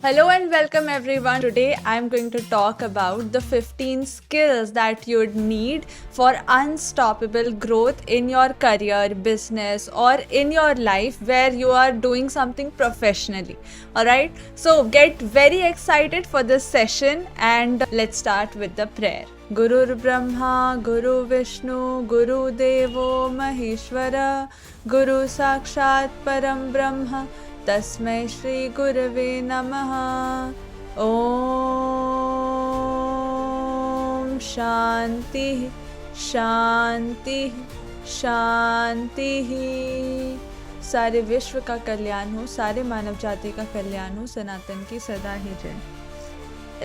Hello and welcome everyone. Today I'm going to talk about the 15 skills that you'd need for unstoppable growth in your career, business, or in your life where you are doing something professionally. Alright, so get very excited for this session and let's start with the prayer. Gurur Brahma, Guru Vishnu, Guru Devo Maheshwara, Guru Sakshat Param Brahma. तस्मै श्री गुरवे नमः। ओम शांति शांति शांति। सारे विश्व का कल्याण हो, सारे मानव जाति का कल्याण हो, सनातन की सदा ही जय।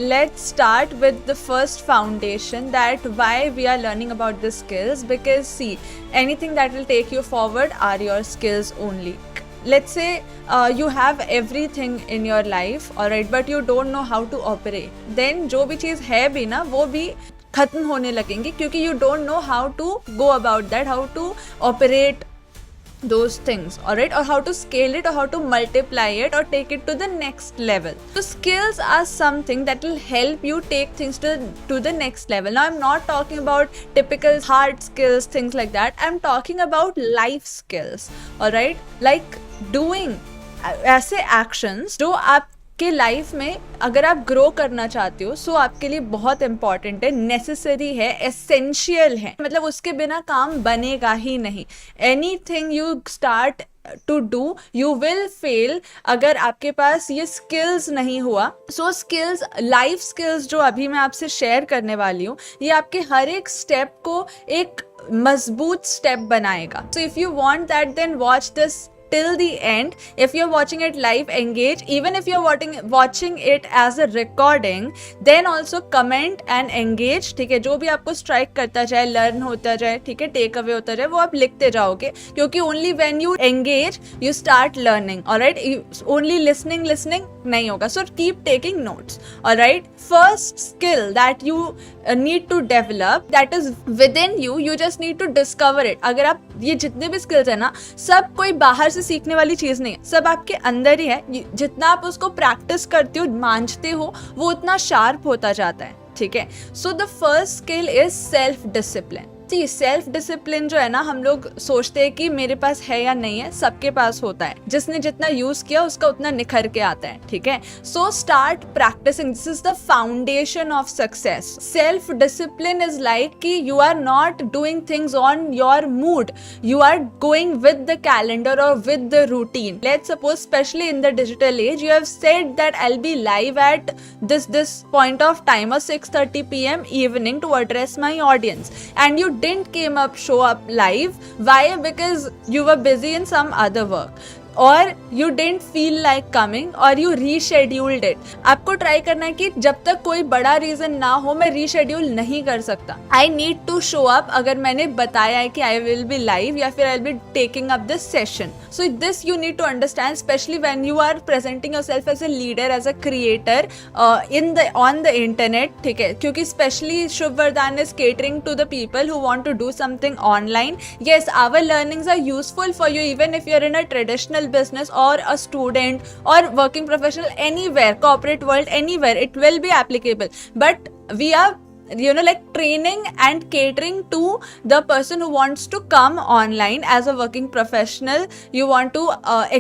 Let's start with the first foundation, that why we are learning about the skills, because see, anything that will take you forward are your skills only. Let's say you have everything in your life, alright, but you don't know how to operate. Then जो भी चीज़ है भी ना वो भी खत्म होने लगेंगी क्योंकि you don't know how to go about that, how to operate those things, alright, or how to scale it, or how to multiply it, or take it to the next level. So skills are something that will help you take things to the next level. Now I'm not talking about typical hard skills, things like that. I'm talking about life skills, alright, like doing ऐसे actions जो आप के life में अगर आप grow करना चाहते हो सो आपके लिए बहुत इंपॉर्टेंट है, नेसेसरी है, एसेंशियल है, मतलब उसके बिना काम बनेगा ही नहीं. Anything you start to do you will fail अगर आपके पास ये स्किल्स नहीं हुआ. सो स्किल्स, लाइफ स्किल्स जो अभी मैं आपसे शेयर करने वाली हूँ, ये आपके हर एक स्टेप को एक मजबूत स्टेप बनाएगा. So if you want that then watch this till the end. If you're watching it live, engage. Even if you're watching it as a recording, then also comment and engage. ठीक है, जो भी आपको strike करता जाए, learn होता जाए, ठीक है, टेक अवे होता जाए, वो आप लिखते जाओगे क्योंकि only when you engage you start learning. Alright, only listening नहीं होगा. So keep taking notes. Alright, first skill that you need to develop, that is within you. You just need to discover it. अगर आप ये जितने भी skills है ना, सब कोई बाहर से सीखने वाली चीज नहीं है, सब आपके अंदर ही है. जितना आप उसको प्रैक्टिस करते हो, मांझते हो, वो उतना शार्प होता जाता है. ठीक है, so the first skill is self discipline. जी, सेल्फ डिसिप्लिन जो है ना, हम लोग सोचते हैं कि मेरे पास है या नहीं है, सबके पास होता है. जिसने जितना यूज किया उसका उतना निखर के आता है. ठीक है, so start practicing. This is the foundation of success. Self discipline is like कि you are not doing things on your mood, you are going with the calendar और with the routine. Let's suppose specially in the digital age you have said that I'll be live at this point of time or 6:30 p.m. evening to address my audience, and you didn't show up live. Why? Because you were busy in some other work, or you didn't feel like coming, or you rescheduled it. आपको try करना है कि जब तक कोई बड़ा reason ना हो मैं रीशेड्यूल नहीं कर सकता. I need to show up. अगर मैंने बताया है कि आई विल बी लाइव या फिर I will be taking up this session. So this you need to understand, specially when you are presenting yourself as a leader, as a creator on the internet. ठीक है, क्योंकि specially Shubh Vardaan is catering to the people who want to do something online. Yes, our learnings are useful for you even if you are in a traditional business or a student or working professional, anywhere, corporate world, anywhere, it will be applicable. But we are like training and catering to the person who wants to come online as a working professional. You want to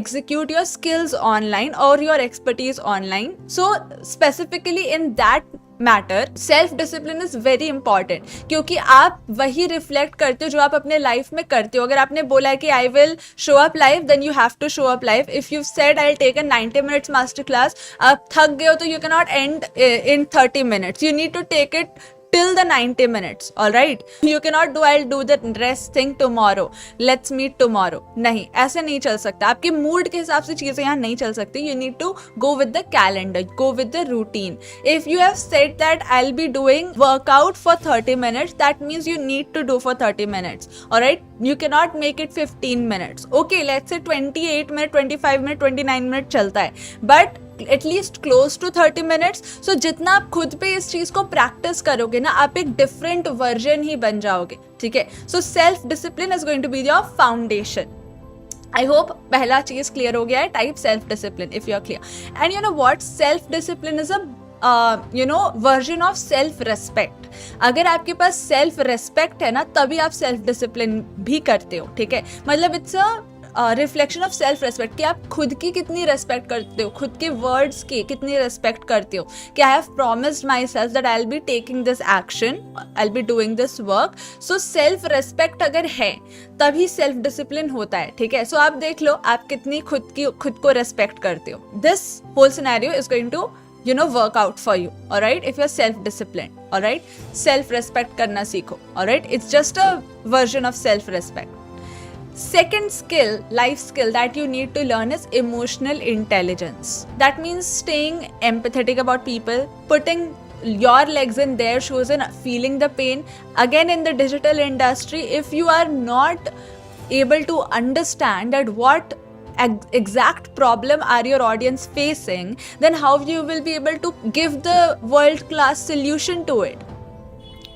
execute your skills online or your expertise online. So specifically in that matter self discipline is very important, क्योंकि आप वही reflect करते हो जो आप अपने life में करते हो. अगर आपने बोला है कि I will show up live, then you have to show up live. If you said I will take a 90 minutes master class, आप थक गए हो तो you cannot end in 30 minutes. You need to take it till the 90 minutes. All right, you cannot do I'll do the rest thing tomorrow, let's meet tomorrow. नहीं, ऐसे नहीं चल सकता. आपके मूड के हिसाब से चीजें यहाँ नहीं चल सकती. You need to go with the calendar, go with the routine. If you have said that I'll be doing workout for 30 minutes, that means you need to do for 30 minutes. All right, you cannot make it 15 minutes. Okay, let's say 28 minutes, 25 minutes, 29 minutes चलता है, but at least close to 30 minutes. So जितना आप खुद पे इस चीज को practice करोगे ना, आप एक डिफरेंट वर्जन ही बन जाओगे. ठीक है, so self discipline is going to be your foundation. I hope पहला चीज क्लियर हो गया है, type self discipline if you are clear. And you know what, self discipline is a version of self respect. अगर आपके पास self respect है ना, तभी आप सेल्फ डिसिप्लिन भी करते हो, ठीक है। मतलब it's a reflection of self respect, कि आप खुद की कितनी रेस्पेक्ट करते हो, खुद के वर्ड्स की कितनी रेस्पेक्ट करते हो, कि I have promised my self that I will be taking this action, I will be doing this work. So self respect अगर है तभी सेल्फ डिसिप्लिन होता है, ठीक है। सो आप देख लो आप कितनी खुद को रेस्पेक्ट करते हो। This whole scenario is going to work out for you, alright, if you're self-disciplined, alright. Self-respect करना सीखो, alright. It's just a version of self-respect. Second skill, life skill that you need to learn is emotional intelligence. That means staying empathetic about people, putting your legs in their shoes and feeling the pain. Again, in the digital industry, if you are not able to understand that what exact problem are your audience facing, then how you will be able to give the world class solution to it?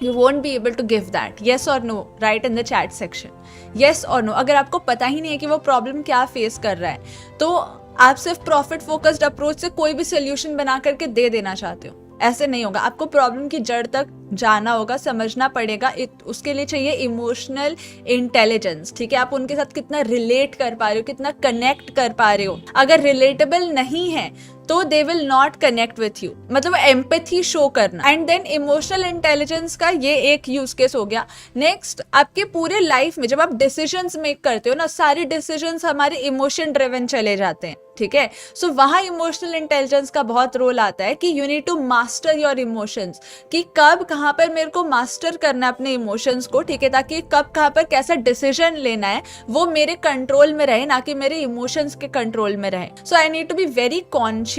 You won't be able to give that. Yes or no? Write in the chat section. Yes or no? अगर आपको पता ही नहीं है कि वो problem क्या face कर रहा है, तो आप सिर्फ प्रॉफिट फोकस्ड अप्रोच से कोई भी सोल्यूशन बना करके दे देना चाहते हो, ऐसे नहीं होगा। आपको प्रॉब्लम की जड़ तक जाना होगा, समझना पड़ेगा। उसके लिए चाहिए इमोशनल इंटेलिजेंस, ठीक है। आप उनके साथ कितना रिलेट कर पा रहे हो, कितना कनेक्ट कर पा रहे हो। अगर रिलेटेबल नहीं है तो they will not connect with you, मतलब एम्पैथी शो करना। एंड देन इमोशनल इंटेलिजेंस का ये एक यूज केस हो गया। नेक्स्ट, आपके पूरे लाइफ में जब आप डिसीजंस मेक करते हो ना, सारे डिसीजंस हमारे इमोशन ड्रिवन चले जाते हैं, ठीक है। सो वहां इमोशनल इंटेलिजेंस का बहुत रोल आता है कि you need to master your emotions, कि कब कहाँ पर मेरे को मास्टर करना है अपने इमोशंस को, ठीक है, ताकि कब कहाँ पर कैसा डिसीजन लेना है वो मेरे कंट्रोल में रहे, ना कि मेरे इमोशंस के कंट्रोल में रहे। So I need to be very conscious.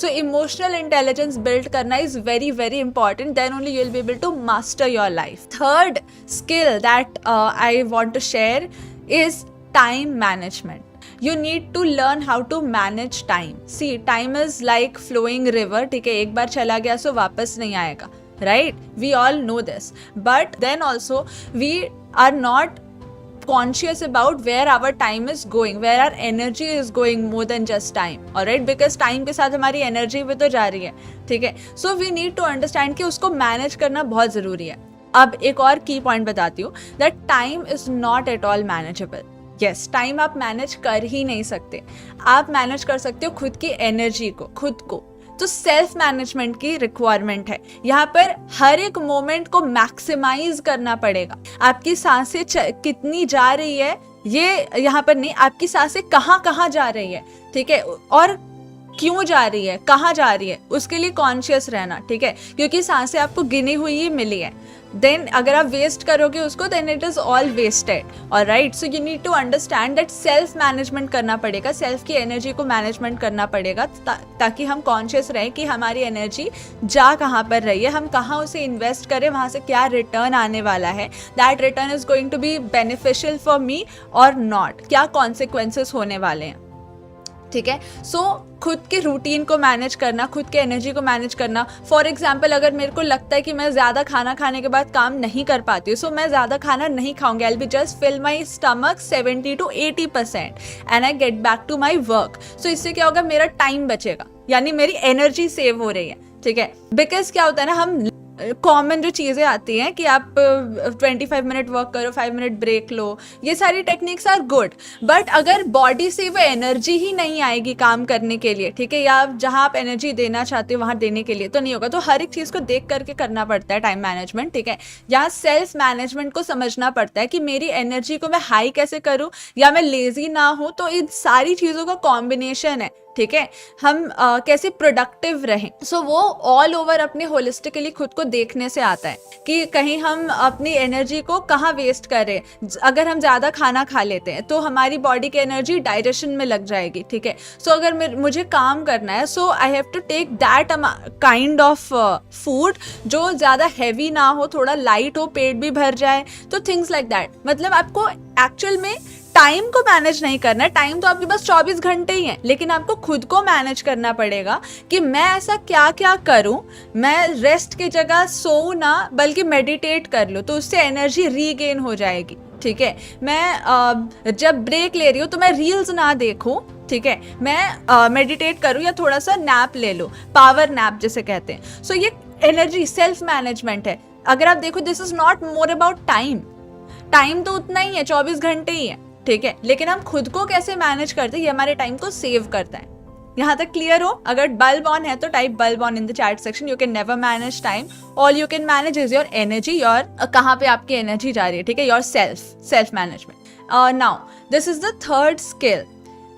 So emotional intelligence build करना is very very important, then only you will be able to master your life. Third skill that I want to share is time management. You need to learn how to manage time. See, time is like flowing river. ठीक है, एक बार चला गया सो वापस नहीं आएगा, right? We all know this. But then also we are not conscious about where our time is going, where our energy is going more than just time, alright? Because time के साथ हमारी energy भी तो जा रही है, ठीक है? So we need to understand कि उसको manage करना बहुत ज़रूरी है. अब एक और की पॉइंट बताती हूँ, that time is not at all manageable. Yes, time आप मैनेज कर ही नहीं सकते. आप मैनेज कर सकते हो खुद की एनर्जी को, खुद को. तो सेल्फ मैनेजमेंट की रिक्वायरमेंट है यहाँ पर. हर एक मोमेंट को मैक्सिमाइज करना पड़ेगा. आपकी सांसें कितनी जा रही है ये यहाँ पर नहीं, आपकी सांसें कहाँ कहाँ जा रही है, ठीक है, और क्यों जा रही है, कहाँ जा रही है, उसके लिए कॉन्शियस रहना, ठीक है, क्योंकि सांसें आपको गिनी हुई ही मिली है. देन अगर आप वेस्ट करोगे उसको, then it is all wasted. Alright, so you need to understand that self management करना पड़ेगा, सेल्फ की एनर्जी को मैनेजमेंट करना पड़ेगा, ताकि हम कॉन्शियस रहें कि हमारी एनर्जी जा कहाँ पर रही है, हम कहाँ उसे इन्वेस्ट करें, वहाँ से क्या रिटर्न आने वाला है, that return is going to be beneficial for me और नॉट, क्या कॉन्सिक्वेंसेस होने वाले हैं, ठीक है. सो खुद के रूटीन को मैनेज करना, खुद के एनर्जी को मैनेज करना. फॉर एग्जाम्पल, अगर मेरे को लगता है कि मैं ज़्यादा खाना खाने के बाद काम नहीं कर पाती हूँ, सो मैं ज़्यादा खाना नहीं खाऊंगी. I will be just fill my stomach 70 to 80% and I get back to my work. So इससे क्या होगा, मेरा टाइम बचेगा, यानी मेरी एनर्जी सेव हो रही है, ठीक है. बिकॉज क्या होता है ना, हम कॉमन जो चीज़ें आती हैं कि आप 25 मिनट वर्क करो, 5 मिनट ब्रेक लो, ये सारी टेक्निक्स आर गुड, बट अगर बॉडी से वो एनर्जी ही नहीं आएगी काम करने के लिए, ठीक है, या जहाँ आप एनर्जी देना चाहते हो वहाँ देने के लिए, तो नहीं होगा. तो हर एक चीज़ को देख करके करना पड़ता है टाइम मैनेजमेंट, ठीक है. यहाँ सेल्फ मैनेजमेंट को समझना पड़ता है कि मेरी एनर्जी को मैं हाई कैसे करूँ, या मैं लेजी ना हूँ. तो इन सारी चीज़ों का कॉम्बिनेशन है, ठीक है. हम कैसे प्रोडक्टिव रहें. सो वो ऑल ओवर अपने होलिस्टिकली खुद को देखने से आता है कि कहीं हम अपनी एनर्जी को कहाँ वेस्ट कर रहे हैं. अगर हम ज़्यादा खाना खा लेते हैं तो हमारी बॉडी की एनर्जी डाइजेशन में लग जाएगी, ठीक है. सो अगर मुझे काम करना है, so I have to take that kind of food जो ज़्यादा हैवी ना हो, थोड़ा लाइट हो, पेट भी भर जाए. तो थिंग्स लाइक दैट. मतलब आपको एक्चुअल में टाइम को मैनेज नहीं करना है. टाइम तो आपके पास 24 घंटे ही है, लेकिन आपको खुद को मैनेज करना पड़ेगा कि मैं ऐसा क्या क्या करूं. मैं रेस्ट की जगह सोऊं ना, बल्कि मेडिटेट कर लूं, तो उससे एनर्जी रीगेन हो जाएगी, ठीक है, मैं जब ब्रेक ले रही हूँ तो मैं रील्स ना देखूँ, ठीक है, मैं मेडिटेट करूँ या थोड़ा सा नैप ले लूँ, पावर नैप जिसे कहते हैं। सो ये एनर्जी सेल्फ मैनेजमेंट है। अगर आप देखो, this is not more about time, time तो उतना ही है, 24 घंटे ही है, ठीक है, लेकिन हम खुद को कैसे मैनेज करते हैं, ये हमारे टाइम को सेव करता है। यहाँ तक क्लियर हो? अगर बल्ब ऑन है तो type bulb on in the chat section. You can never manage time, all you can manage is your energy, your कहाँ पे आपकी एनर्जी जा रही है, ठीक है, your self management. Now this is the third skill.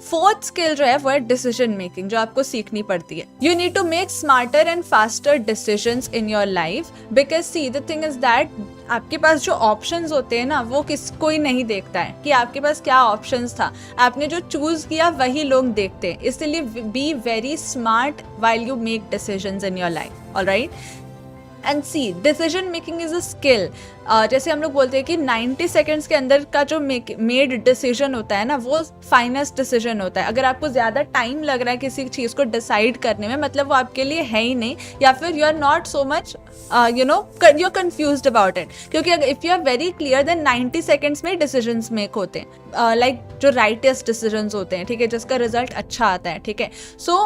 Fourth skill जो है वो है डिसीजन मेकिंग, जो आपको सीखनी पड़ती है। You need to make smarter and faster decisions in your life, because see the thing is that आपके पास जो ऑप्शंस होते हैं ना, वो कोई नहीं देखता है कि आपके पास क्या ऑप्शंस था, आपने जो चूज किया वही लोग देखते हैं। इसलिए be very smart while you make decisions in your life, alright. And see, decision making is a skill. जैसे हम लोग बोलते हैं कि 90 सेकेंड्स के अंदर का जो मेड डिसीजन होता है ना, वो फाइनेस्ट डिसीजन होता है। अगर आपको ज़्यादा टाइम लग रहा है किसी चीज़ को डिसाइड करने में, मतलब वो आपके लिए है ही नहीं, या फिर you are not so much you are confused about it. क्योंकि if you are very clear, then 90 seconds में डिसीजंस मेक होते हैं, लाइक जो राइटेस्ट डिसीजंस होते हैं, ठीक है, जिसका रिजल्ट अच्छा आता है, ठीक है। So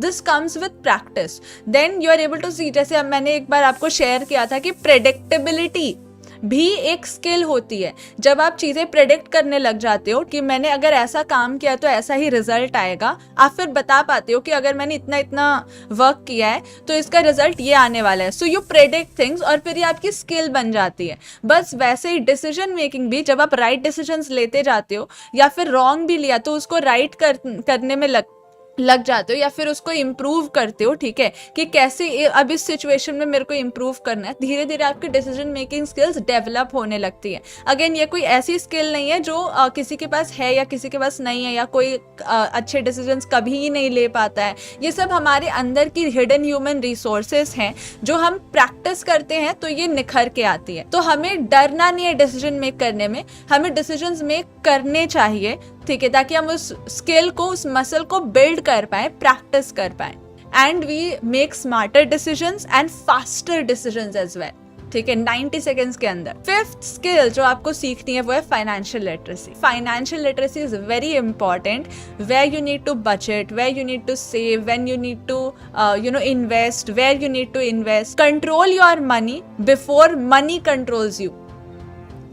this comes with practice, then you are able to see. जैसे मैंने एक बार आपको शेयर किया था कि प्रेडिक्टेबिलिटी भी एक स्किल होती है। जब आप चीज़ें प्रेडिक्ट करने लग जाते हो कि मैंने अगर ऐसा काम किया तो ऐसा ही रिजल्ट आएगा, आप फिर बता पाते हो कि अगर मैंने इतना इतना वर्क किया है तो इसका रिजल्ट ये आने वाला है। सो यू प्रेडिक्ट थिंग्स, और फिर ये आपकी स्किल बन जाती है। बस वैसे ही डिसीजन मेकिंग भी, जब आप राइट डिसीजंस लेते जाते हो या फिर रॉन्ग भी लिया तो उसको राइट करने में लग जाते हो, या फिर उसको इम्प्रूव करते हो, ठीक है, कि कैसे अब इस सिचुएशन में मेरे को इम्प्रूव करना है। धीरे धीरे आपकी डिसीजन मेकिंग स्किल्स डेवलप होने लगती है। अगेन, ये कोई ऐसी स्किल नहीं है जो किसी के पास है या किसी के पास नहीं है, या कोई अच्छे डिसीजंस कभी ही नहीं ले पाता है। ये सब हमारे अंदर की हिडन ह्यूमन रिसोर्सेज हैं, जो हम प्रैक्टिस करते हैं तो ये निखर के आती है। तो हमें डरना नहीं है डिसीजन मेक करने में, हमें डिसीजंस मेक करने चाहिए, ठीक है, ताकि हम उस स्किल को, उस मसल को बिल्ड कर पाए, प्रैक्टिस कर पाए, and we make smarter decisions and faster decisions as well, ठीक है, 90 सेकेंड्स के अंदर। फिफ्थ स्किल जो आपको सीखनी है वो है financial literacy. Financial literacy is very important, where you need to budget, where you need to save, when you need to invest, where you need to invest, control your money before money controls you.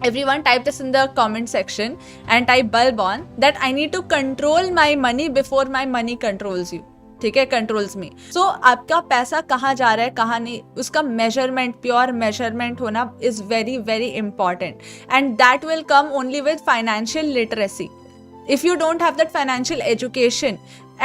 Everyone type this in the comment section and type bulb on that I need to control my money before my money controls you, ठीक है, controls me. So आपका पैसा कहाँ जा रहा है, कहाँ नहीं, उसका measurement, pure measurement होना is very very important, and that will come only with financial literacy. If you don't have that financial education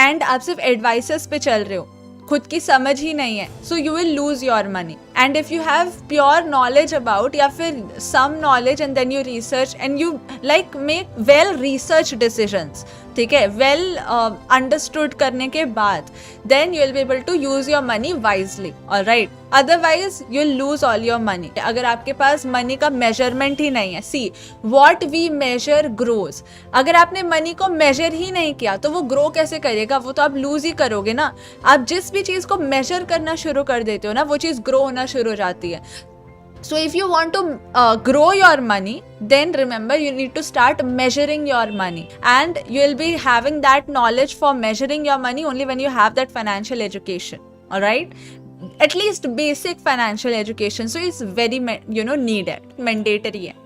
and आप सिर्फ advices पे चल रहे हो, खुद की समझ ही नहीं है, so you will lose your money. And if you have pure knowledge about, या फिर some knowledge and then you research and you like make well research decisions, ठीक है, वेल अंडरस्टूड करने के बाद, then you will be able to use your money wisely, alright. Otherwise you will lose all your money अगर आपके पास money का measurement ही नहीं है। See, what we major grows. अगर आपने मनी को मेजर ही नहीं किया तो वो ग्रो कैसे करेगा, वो तो आप लूज ही करोगे ना। आप जिस भी चीज़ को मेजर करना शुरू कर देते हो ना, वो चीज़ ग्रो होना शुरू हो जाती है। So if you want to grow your money, then remember you need to start measuring your money, and you will be having that knowledge for measuring your money only when you have that financial education, all right, at least basic financial education. So it's very needed, mandatory hai.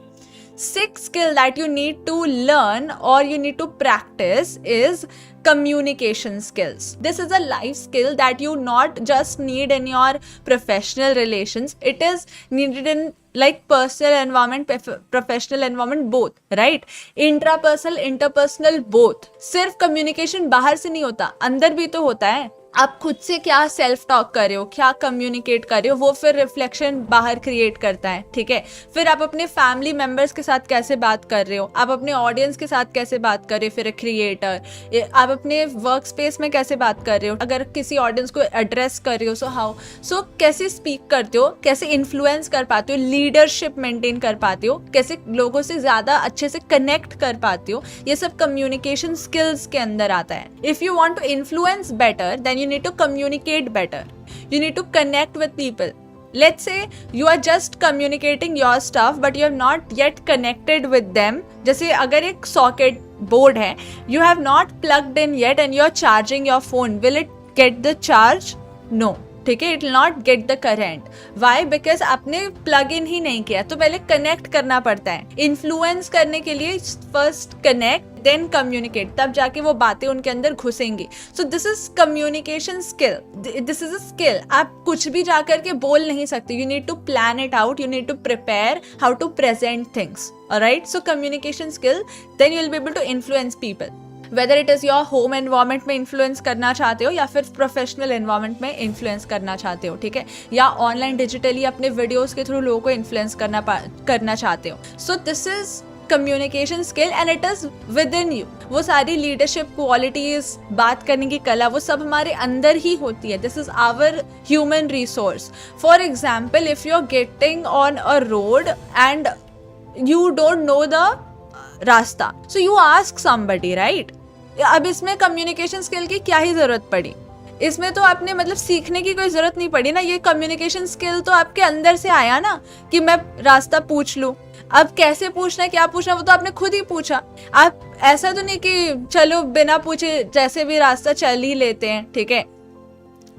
Sixth skill that you need to learn or you need to practice is communication skills. This is a life skill that you not just need in your professional relations, it is needed in like personal environment, professional environment, both, right? Intrapersonal, interpersonal, both. सिर्फ communication बाहर से नहीं होता, अंदर भी तो होता है। आप खुद से क्या सेल्फ टॉक कर रहे हो, क्या कम्युनिकेट कर रहे हो, वो फिर रिफ्लेक्शन बाहर क्रिएट करता है, ठीक है। फिर आप अपने फैमिली मेंबर्स के साथ कैसे बात कर रहे हो, आप अपने ऑडियंस के साथ कैसे बात कर रहे हो, फिर क्रिएटर, आप अपने वर्क स्पेस में कैसे बात कर रहे हो, अगर किसी ऑडियंस को एड्रेस कर रहे हो, सो कैसे स्पीक करते हो, कैसे इन्फ्लुएंस कर पाते हो, लीडरशिप मेंटेन कर पाते हो, कैसे लोगों से ज़्यादा अच्छे से कनेक्ट कर पाते हो, ये सब कम्युनिकेशन स्किल्स के अंदर आता है। If you want to influence better, then you need to communicate better, you need to connect with people, Let's say you are just communicating your stuff but you have not yet connected with them. जैसे अगर एक socket board है, you have not plugged in yet and you are charging your phone. Will it get the charge? No. ठीक है, it will not get the current. Why? Because आपने plug in ही नहीं किया. तो पहले कनेक्ट करना पड़ता है. इन्फ्लुएंस करने के लिए फर्स्ट कनेक्ट देन कम्युनिकेट, तब जाके वो बातें उनके अंदर घुसेंगी. So this is communication skill. This is a skill. आप कुछ भी जाकर के बोल नहीं सकते. You need to plan it out. You need to prepare how to present things. Alright, so communication skill, then you will be able to influence people. Whether it is your home environment में influence करना चाहते हो या फिर professional environment में influence करना चाहते हो, ठीक है, या ऑनलाइन डिजिटली अपने वीडियोस के थ्रू लोगों को इन्फ्लुएंस करना चाहते हो. सो this is communication skill and it is with in you. वो सारी लीडरशिप क्वालिटीज, बात करने की कला, वो सब हमारे अंदर ही होती है. This is our human resource. For example, if you are getting on a road and you don't know the रास्ता, so you ask somebody, right. अब इसमें कम्युनिकेशन स्किल की क्या ही जरूरत पड़ी. इसमें तो आपने मतलब सीखने की कोई जरूरत नहीं पड़ी ना. ये कम्युनिकेशन स्किल तो आपके अंदर से आया ना कि मैं रास्ता पूछ लूं. अब कैसे पूछना है, क्या पूछना है, वो तो आपने खुद ही पूछा. आप ऐसा तो नहीं कि चलो बिना पूछे जैसे भी रास्ता चल ही लेते हैं, ठीक है.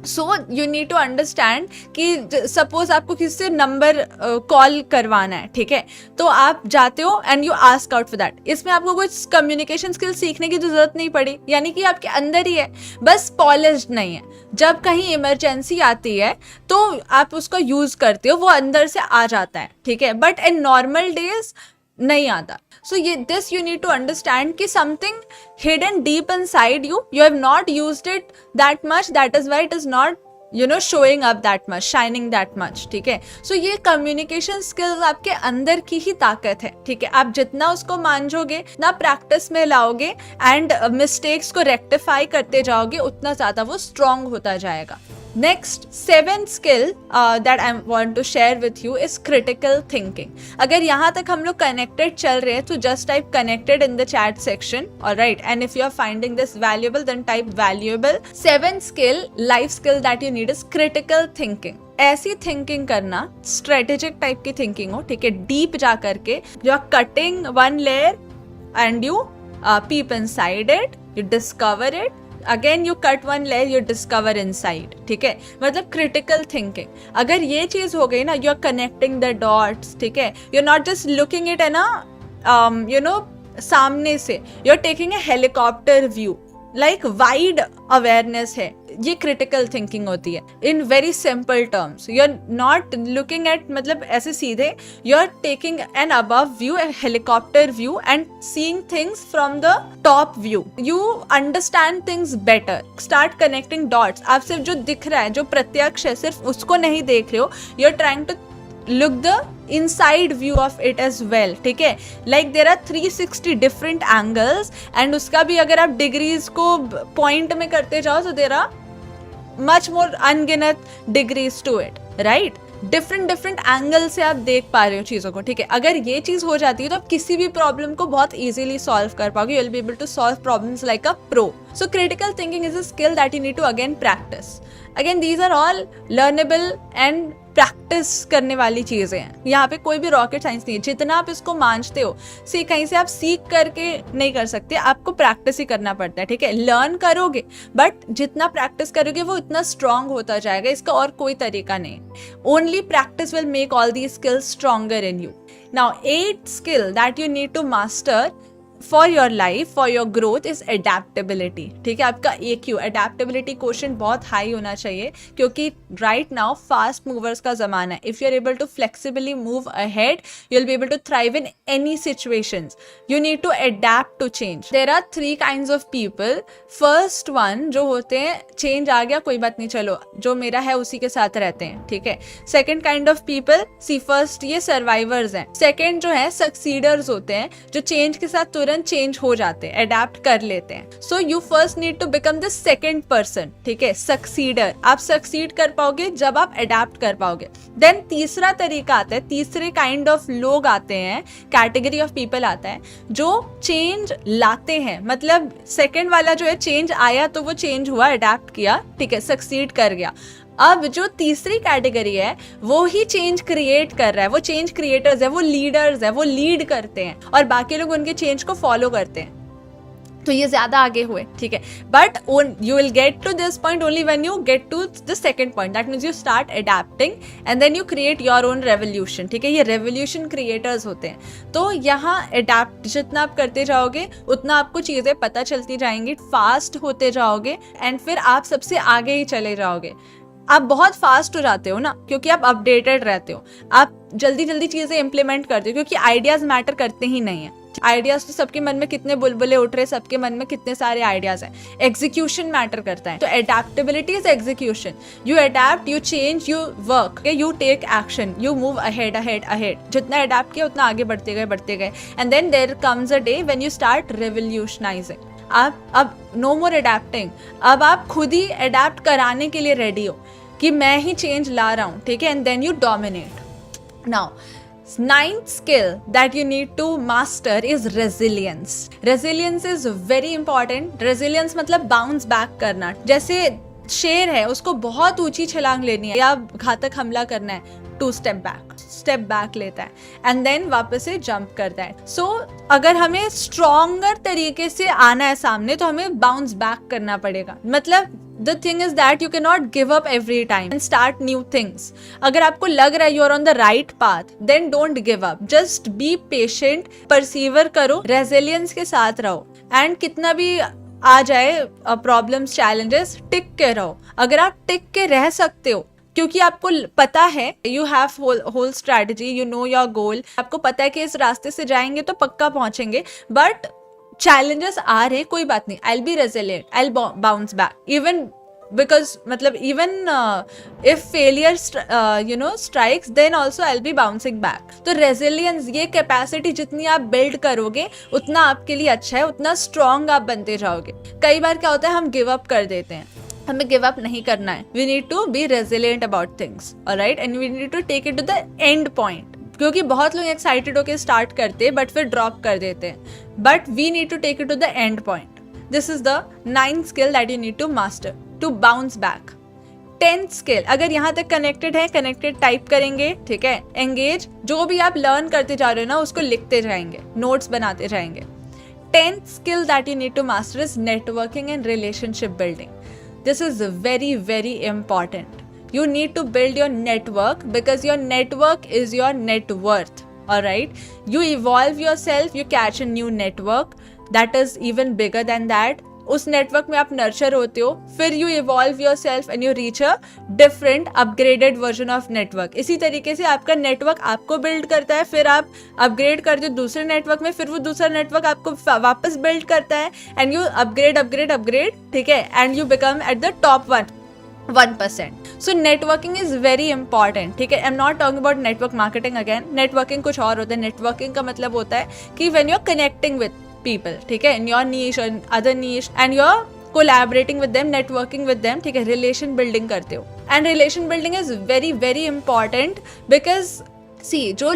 So you need to understand कि सपोज आपको किसी से नंबर कॉल करवाना है, ठीक है, तो आप जाते हो and you ask out for that. इसमें आपको कुछ कम्युनिकेशन स्किल सीखने की तो जरूरत नहीं पड़ी, यानी कि आपके अंदर ही है, बस पॉलिश्ड नहीं है. जब कहीं इमरजेंसी आती है तो आप उसको यूज करते हो, वो अंदर से आ जाता है, ठीक है, बट इन नॉर्मल डेज नहीं आता. So this you need to understand कि something hidden deep inside you have not used it that much, that is why it is not showing up that much, shining that much, ठीक है. So ये communication skills आपके अंदर की ही ताकत है, ठीक है. आप जितना उसको मांझोगे ना, प्रैक्टिस में लाओगे एंड मिस्टेक्स को रेक्टिफाई करते जाओगे, उतना ज़्यादा वो स्ट्रॉन्ग होता जाएगा. Next, seventh skill that I want to share with you is critical thinking. अगर यहाँ तक हम लोग connected चल रहे हैं तो just type connected in the chat section, alright? And if you are finding this valuable, then type valuable. Seventh skill, life skill that you need is critical thinking. ऐसी थिंकिंग करना, स्ट्रेटेजिक टाइप की thinking हो, ठीक है, deep जा करके, you are cutting one layer and you peep inside it, you discover it. Again you cut one layer, you discover inside, ठीक है. मतलब क्रिटिकल थिंकिंग. अगर ये चीज हो गई ना, you are connecting the dots, ठीक है, you are not just looking it है ना सामने से, you are taking a helicopter view, like wide awareness है. ये क्रिटिकल थिंकिंग होती है. In very simple terms, you are not looking at मतलब ऐसे सीधे, you are taking an above view, a helicopter view and seeing things from the top view. You understand things better. Start connecting dots. आप सिर्फ जो दिख रहा है, जो प्रत्यक्ष है, सिर्फ उसको नहीं देख रहे हो. You are trying to look the inside view of it as well, ठीक है. like there are 360 different angles and उसका भी अगर आप डिग्रीज को पॉइंट में करते जाओ तो there are much more अनगिनत degrees to it, right. Different angle से आप देख पा रहे हो चीज़ों को, ठीक है. अगर ये चीज़ हो जाती है तो आप किसी भी प्रॉब्लम को बहुत इजीली सॉल्व कर पाओगे. You will be able to solve problems like a pro. So critical thinking is a skill that you need to again practice. Again these are all learnable and practice करने वाली चीज़ें हैं. यहाँ पे कोई भी रॉकेट साइंस नहीं है. जितना आप इसको मांझते हो, कहीं से आप सीख करके नहीं कर सकते, आपको प्रैक्टिस ही करना पड़ता है, ठीक है. लर्न करोगे बट जितना प्रैक्टिस करोगे वो इतना स्ट्रॉन्ग होता जाएगा. इसका और कोई तरीका नहीं. Only practice will make all the skills stronger in you. Now 8th skill that you need to master for your life, for your growth is adaptability, ठीक है. आपका AQ, adaptability quotient बहुत हाई होना चाहिए क्योंकि right now fast movers का ज़माना है. If you are able to flexibly move ahead, you will be able to thrive in any situations. You need to adapt to change. There are 3 kinds of people. First one जो होते हैं, change आ गया कोई बात नहीं, चलो जो मेरा है उसी के साथ रहते हैं, ठीक है. Second kind of people, see first ये survivors हैं. Second जो है succeeders होते हैं, जो change के साथ चेंज हो जाते हैं, अडेप्ट कर लेते हैं. So you first need to become the second person, ठीक है, सक्सीडर. आप सक्सीड कर पाओगे जब आप अडेप्ट कर पाओगे. देन तीसरा तरीका आता है, तीसरे काइंड ऑफ लोग आते हैं, कैटेगरी ऑफ पीपल आता है जो चेंज लाते हैं. मतलब सेकेंड वाला जो है, चेंज आया तो वो चेंज हुआ, अडेप्ट किया, ठीक है, सक्सीड कर गया. अब जो तीसरी कैटेगरी है वो ही चेंज क्रिएट कर रहा है, वो चेंज क्रिएटर्स है, वो लीडर्स है, वो लीड करते हैं और बाकी लोग उनके चेंज को फॉलो करते हैं, तो ये ज्यादा आगे हुए, ठीक है। But you will get to this point only when you get to the second point, that means you start adapting and then you create your own revolution, ठीक है। ये रेवोल्यूशन क्रिएटर्स होते हैं। तो यहाँ अडेप्ट जितना आप करते जाओगे उतना आपको चीज़ें पता चलती जाएंगी, फास्ट होते जाओगे एंड फिर आप सबसे आगे ही चले जाओगे। आप बहुत फास्ट हो जाते हो ना क्योंकि आप अपडेटेड रहते हो, आप जल्दी जल्दी चीज़ें इंप्लीमेंट करते हो क्योंकि आइडियाज़ मैटर करते ही नहीं है। आइडियाज तो सबके मन में कितने बुलबुले उठ रहे, सबके मन में कितने सारे आइडियाज हैं, एग्जीक्यूशन मैटर करता है। तो adaptability is execution, you adapt, you change, you work, you take action, you move ahead ahead ahead. जितना अडेप्ट किया उतना आगे बढ़ते गए and then there comes a day when you start revolutionising. आप अब नो मोर अडेप्टिंग, अब आप खुद ही अडेप्ट कराने के लिए रेडी हो कि मैं ही चेंज ला रहा हूँ, ठीक है। And then you dominate. Now ninth skill that you need to master is resilience. Resilience is very important. Resilience मतलब bounce back करना। जैसे शेर है, उसको बहुत ऊंची छलांग लेनी है या घातक हमला करना है, 2 स्टेप बैक लेता है एंड देन वापस से जंप करता है। सो अगर हमें स्ट्रॉन्गर तरीके से आना है सामने तो हमें बाउंस बैक करना पड़ेगा। मतलब the thing is that you cannot give up every time and start new things. अगर आपको लग रहा है you are on the right path, then don't give up. Just be patient, persevere करो, resilience के साथ रहो and कितना भी आ जाए प्रॉब्लम्स, चैलेंजेस, टिक के रहो। अगर आप टिक के रह सकते हो क्योंकि आपको पता है you have whole strategy, you know your goal, आपको पता है कि इस रास्ते से जाएंगे तो पक्का पहुंचेंगे, बट चैलेंजेस आ रहे, कोई बात नहीं, I will be resilient, I will bounce back even because मतलब even if failure strikes then also I will be bouncing back. तो रेजिलियंस, ये कैपेसिटी जितनी आप बिल्ड करोगे उतना आपके लिए अच्छा है, उतना स्ट्रॉन्ग आप बनते जाओगे। कई बार क्या होता है हम गिव अप कर देते हैं, हमें गिव अप नहीं करना है। We need to be resilient about things, alright, and we need to take it to the end point. क्योंकि बहुत लोग एक्साइटेड होकर स्टार्ट करते हैं बट फिर ड्रॉप कर देते हैं, but we need to take it to the end point. This is the 9th skill that you need to master to bounce back. 10th skill, अगर यहाँ तक कनेक्टेड है, कनेक्टेड टाइप करेंगे, ठीक है। एंगेज, जो भी आप लर्न करते जा रहे हो ना उसको लिखते जाएंगे, नोट्स बनाते जाएंगे। 10th skill that you need to master is networking and relationship building. This is very, very important. You need to build your network because your network is your net worth. Alright? You evolve yourself, you catch a new network that is even bigger than that. उस network में आप nurture होते हो, फिर you evolve your self and you reach a different upgraded version of network. इसी तरीके से आपका नेटवर्क आपको बिल्ड करता है, फिर आप अपग्रेड करते हो दूसरे नेटवर्क में, फिर वो दूसरा नेटवर्क आपको वापस बिल्ड करता है एंड यू अपग्रेड, ठीक है, and you become at the top 1%. So networking is very important, ठीक है। I'm not talking about network marketing again. Networking कुछ और होता है। Networking का मतलब होता है कि when you're connecting with people, ठीक है, in your niche or other niche and you're collaborating with them, networking with them, ठीक है, relation building करते हो। And relation building is very, very important because see, जो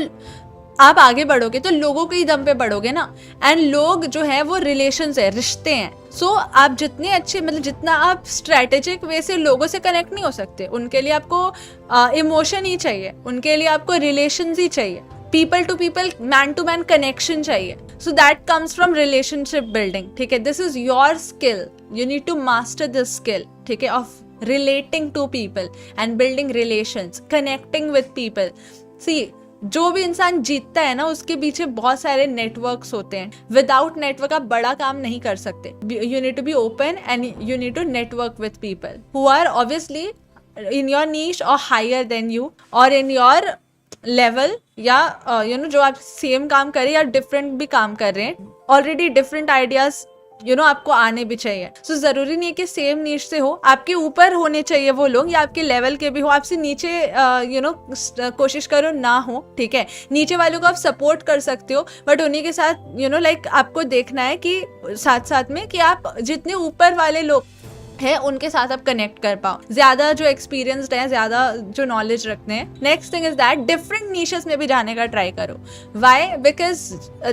आप आगे बढ़ोगे तो लोगों के ही दम पे बढ़ोगे ना, एंड लोग जो है वो रिलेशंस है, रिश्ते हैं। सो आप जितने अच्छे, मतलब जितना आप स्ट्रेटेजिक वे से लोगों से कनेक्ट नहीं हो सकते, उनके लिए आपको इमोशन ही चाहिए, उनके लिए आपको रिलेशंस ही चाहिए, people to people, man to man connection चाहिए। So that comes from relationship building, ठीक है। This is your skill, you need to master this skill, ठीक है, of relating to people and building relations, connecting with people. See, जो भी इंसान जीतता है ना उसके पीछे बहुत सारे नेटवर्क्स होते हैं। विदाउट नेटवर्क आप बड़ा काम नहीं कर सकते। You need to be open and you need to network with people who are obviously in your niche और हायर देन यू और इन योर लेवल, या जो आप सेम काम कर रहे हैं या डिफरेंट भी काम कर रहे हैं, ऑलरेडी डिफरेंट आइडियाज आपको आने भी चाहिए। सो जरूरी नहीं है कि सेम नीश से हो, आपके ऊपर होने चाहिए वो लोग, या आपके लेवल के भी हो, आपसे नीचे कोशिश करो ना हो, ठीक है। नीचे वालों को आप सपोर्ट कर सकते हो, बट उन्हीं के साथ लाइक आपको देखना है कि साथ साथ में कि आप जितने ऊपर वाले लोग है उनके साथ आप कनेक्ट कर पाओ, ज्यादा जो एक्सपीरियंस्ड है, ज्यादा जो नॉलेज रखते हैं। Next thing is that different niches में भी जाने का ट्राई करो। व्हाई? बिकॉज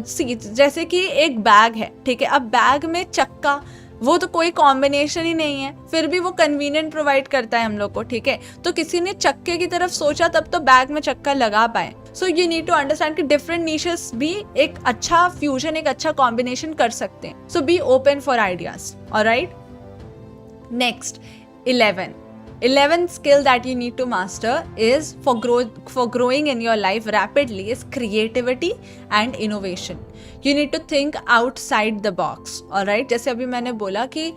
सी, जैसे कि एक बैग है, ठीक है, अब बैग में चक्का वो तो कोई कॉम्बिनेशन ही नहीं है, फिर भी वो कन्वीनियंट प्रोवाइड करता है हम लोग को, ठीक है। तो किसी ने चक्के की तरफ सोचा तब तो बैग में चक्का लगा पाए। So you need to understand कि डिफरेंट नीशेस भी एक अच्छा फ्यूजन, एक अच्छा कॉम्बिनेशन कर सकते हैं। So be open for ideas, alright. Next 11th skill that you need to master is for growing in your life rapidly is creativity and innovation. You need to think outside the box, alright? जैसे अभी मैंने बोला कि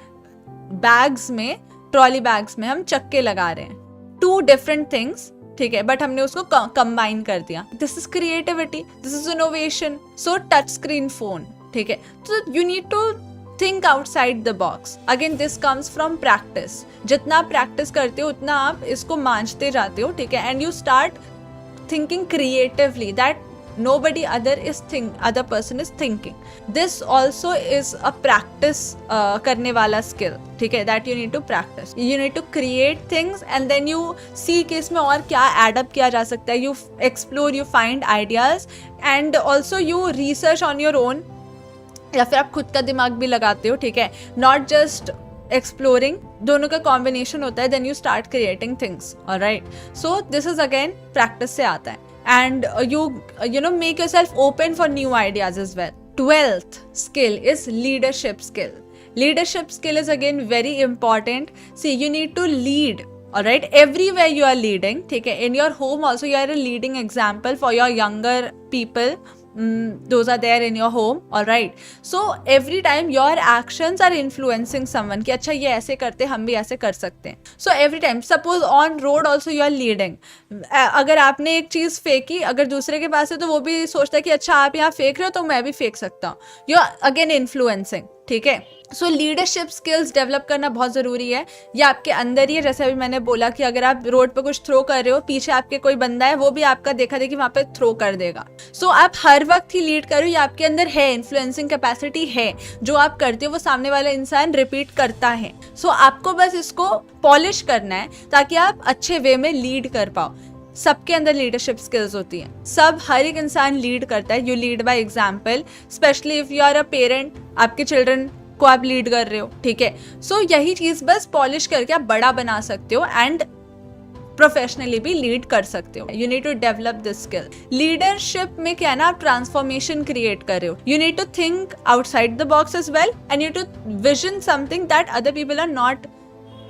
bags में, trolley bags में हम चक्के लगा रहे हैं, 2 different things, ठीक है, बट हमने उसको कंबाइन कर दिया। This is creativity, this is innovation. So touch screen phone, ठीक है, तो you need to think outside the box. Again this comes from practice. जितना आप प्रैक्टिस करते हो उतना आप इसको मांझते जाते हो, ठीक है, and you start thinking creatively that nobody other person is thinking. This also is a practice करने वाला skill, ठीक है, that you need to practice. You need to create things and then you see कि इसमें और क्या add up किया जा सकता है. You explore, you find ideas and also you research on your own, या फिर आप खुद का दिमाग भी लगाते हो, ठीक है, नॉट जस्ट एक्सप्लोरिंग, दोनों का कॉम्बिनेशन होता है, then you start creating things, alright. So this is again practice से आता है, and you know make yourself open for new ideas as well. 12th skill is leadership skill. Leadership skill is again very important. See, you need to lead, alright, everywhere you are leading, ठीक है, in your home also you are a leading example for your younger people. Those are there in your home, alright. So every time your actions are influencing someone कि अच्छा ये ऐसे करते, हम भी ऐसे कर सकते हैं. So every time, suppose on road also you are leading. अगर आपने एक चीज़ फेंकी, अगर दूसरे के पास है तो वो भी सोचता है कि अच्छा आप यहाँ फेंक रहे हो तो मैं भी फेंक सकता हूँ. You are again influencing, ठीक है. सो लीडरशिप स्किल्स डेवलप करना बहुत ज़रूरी है. ये आपके अंदर ही है. जैसे अभी मैंने बोला कि अगर आप रोड पे कुछ थ्रो कर रहे हो, पीछे आपके कोई बंदा है, वो भी आपका देखा देखी वहाँ पे थ्रो कर देगा. सो आप हर वक्त ही लीड करो, ये आपके अंदर है, इन्फ्लुएंसिंग कैपेसिटी है. जो आप करते हो वो सामने वाला इंसान रिपीट करता है. सो आपको बस इसको पॉलिश करना है ताकि आप अच्छे वे में लीड कर पाओ. सबके अंदर लीडरशिप स्किल्स होती हैं. हर एक इंसान लीड करता है. You lead by example, specially if you are a parent, आपके चिल्ड्रन को आप लीड कर रहे हो, ठीक है. सो यही चीज बस पॉलिश करके आप बड़ा बना सकते हो एंड प्रोफेशनली भी लीड कर सकते हो. You need to develop this skill. Leadership में क्या है ना, आप ट्रांसफॉर्मेशन क्रिएट कर रहे हो. You need to think outside the box as well and you to vision something that other people are not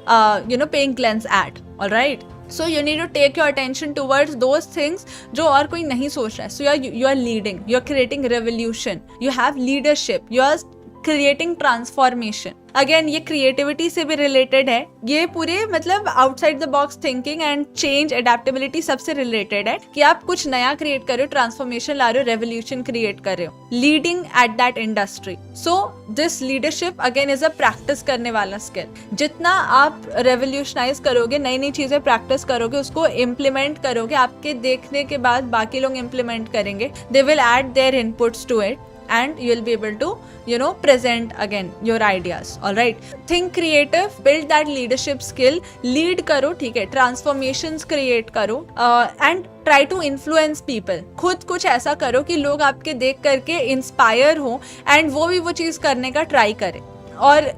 paying glance at. Alright. So you need to take your attention towards those things जो और कोई नहीं सोच रहा है. So you are leading, you are creating revolution, you have leadership, you are creating transformation. Again ये creativity से भी रिलेटेड है. ये पूरे मतलब outside the box thinking and change, adaptability सबसे रिलेटेड है कि आप कुछ नया क्रिएट कर रहे हो, ट्रांसफॉर्मेशन ला रहे हो, रेवोल्यूशन क्रिएट कर रहे हो, leading at that industry. So this leadership again is a practice करने वाला स्किल. जितना आप रेवोल्यूशनाइज करोगे, नई नई चीजें प्रैक्टिस करोगे, उसको इम्प्लीमेंट करोगे, आपके देखने के बाद बाकी लोग इम्प्लीमेंट करेंगे. They will add their inputs to it and you'll be able to present again your ideas. all right, think creative, build that leadership skill, lead करो, ठीक है, transformations create करो and try to influence people. खुद कुछ ऐसा करो कि लोग आपके देख करके इंस्पायर हो एंड वो भी वो चीज़ करने का ट्राई करें. और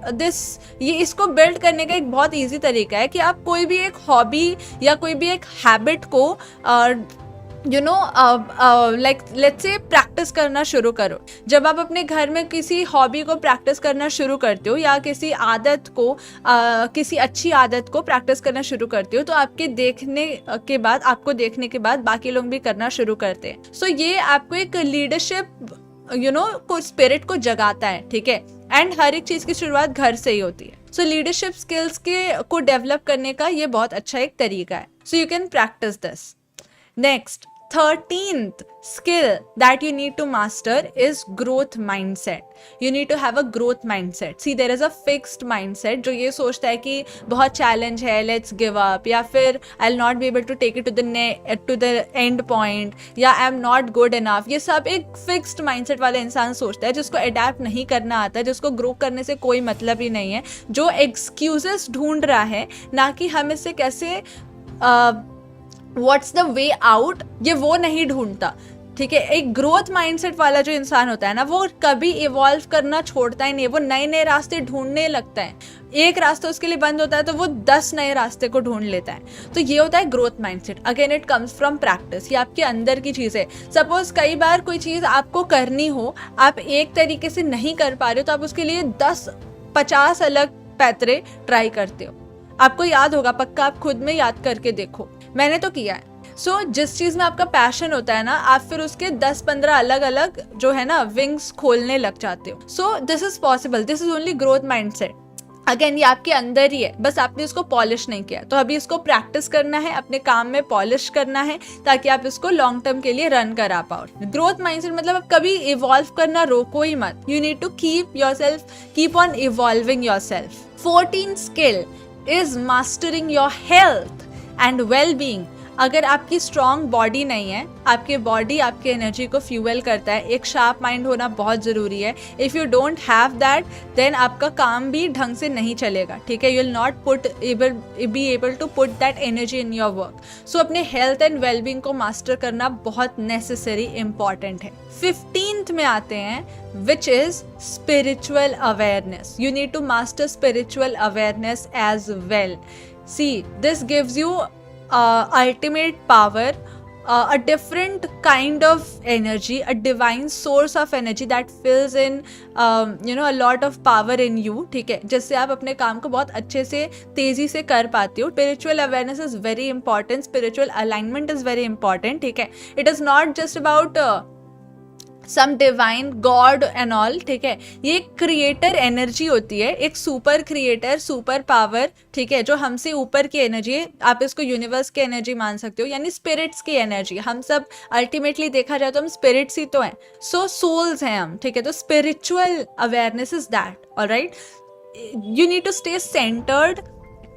ये इसको बिल्ड करने का एक बहुत ईजी तरीका है कि आप कोई भी एक हॉबी या कोई भी एक हैबिट को लाइक लेट्स से प्रैक्टिस करना शुरू करो. जब आप अपने घर में किसी हॉबी को प्रैक्टिस करना शुरू करते हो या किसी आदत को किसी अच्छी आदत को प्रैक्टिस करना शुरू करते हो, तो आपको देखने के बाद बाकी लोग भी करना शुरू करते हैं. सो ये आपको एक लीडरशिप को स्पिरिट को जगाता है, ठीक है. एंड हर एक चीज़ की शुरुआत घर से ही होती है. सो लीडरशिप स्किल्स को डेवलप करने का ये बहुत अच्छा एक तरीका है. So you can practice this. Next 13th skill that you need to master is growth mindset. You need to have a growth mindset. See, there is a fixed mindset जो ये सोचता है कि बहुत challenge है, let's give up, या फिर I'll not be able to take it to the end point, या I'm not good enough. ये सब एक fixed mindset वाला इंसान सोचता है, जिसको adapt नहीं करना आता है, जिसको grow करने से कोई मतलब ही नहीं है, जो excuses ढूंढ रहा है, ना कि हम इससे कैसे व्हाट्स द वे आउट, ये वो नहीं ढूंढता. ठीक है। एक ग्रोथ माइंडसेट वाला जो इंसान होता है ना, वो कभी इवॉल्व करना छोड़ता ही नहीं, वो नए नए रास्ते ढूंढने लगता है। एक रास्ता उसके लिए बंद होता है तो वो 10 नए रास्ते को ढूंढ लेता है। तो ये होता है growth mindset. Again it comes from practice, ये आपके अंदर की चीज़ है। सपोज कई बार कोई चीज़ आपको करनी हो, आप एक तरीके से नहीं कर पा रहे हो, तो आप उसके लिए 10-50 अलग पैतरे ट्राई करते हो। आपको याद होगा पक्का, आप खुद में याद करके देखो, मैंने तो किया है। जिस चीज़ में आपका पैशन होता है ना, आप फिर उसके 10-15 अलग अलग जो है ना विंग्स खोलने लग जाते हो। This is possible, this is only growth mindset. Again ये आपके अंदर ही है, बस आपने इसको पॉलिश नहीं किया। तो अभी इसको प्रैक्टिस करना है, अपने काम में पॉलिश करना है, ताकि आप इसको लॉन्ग टर्म के लिए रन करा पाओ। ग्रोथ माइंडसेट मतलब आप कभी इवॉल्व करना रोको ही मत। You need to keep on evolving yourself. 14th skill is mastering your health and well being. अगर आपकी स्ट्रॉन्ग बॉडी नहीं है, आपकी बॉडी आपकी एनर्जी को फ्यूल करता है, एक शार्प माइंड होना बहुत ज़रूरी है। If you don't have that, then आपका काम भी ढंग से नहीं चलेगा, ठीक है। You will not be able to put that energy in your work. So अपने हेल्थ एंड वेलबींग को मास्टर करना बहुत नेसेसरी इंपॉर्टेंट है। 15th में आते हैं, which is spiritual awareness. You need to master spiritual awareness as well. See, this gives you ultimate power, a different kind of energy, a divine source of energy that fills in a lot of power in you, ठीक है, जिससे आप अपने काम को बहुत अच्छे से तेजी से कर पाते हो। Spiritual awareness is very important, spiritual alignment is very important, ठीक है। It is not just about some divine god and all, ठीक है। ये क्रिएटर एनर्जी होती है, एक सुपर क्रिएटर, सुपर पावर, ठीक है, जो हमसे ऊपर की एनर्जी है। आप इसको यूनिवर्स की एनर्जी मान सकते हो, यानी स्पिरिट्स की एनर्जी। हम सब अल्टीमेटली देखा जाए तो हम स्पिरिट्स ही तो हैं, सोल्स हैं हम, ठीक है। तो spiritual awareness is that, alright. You need to stay centred,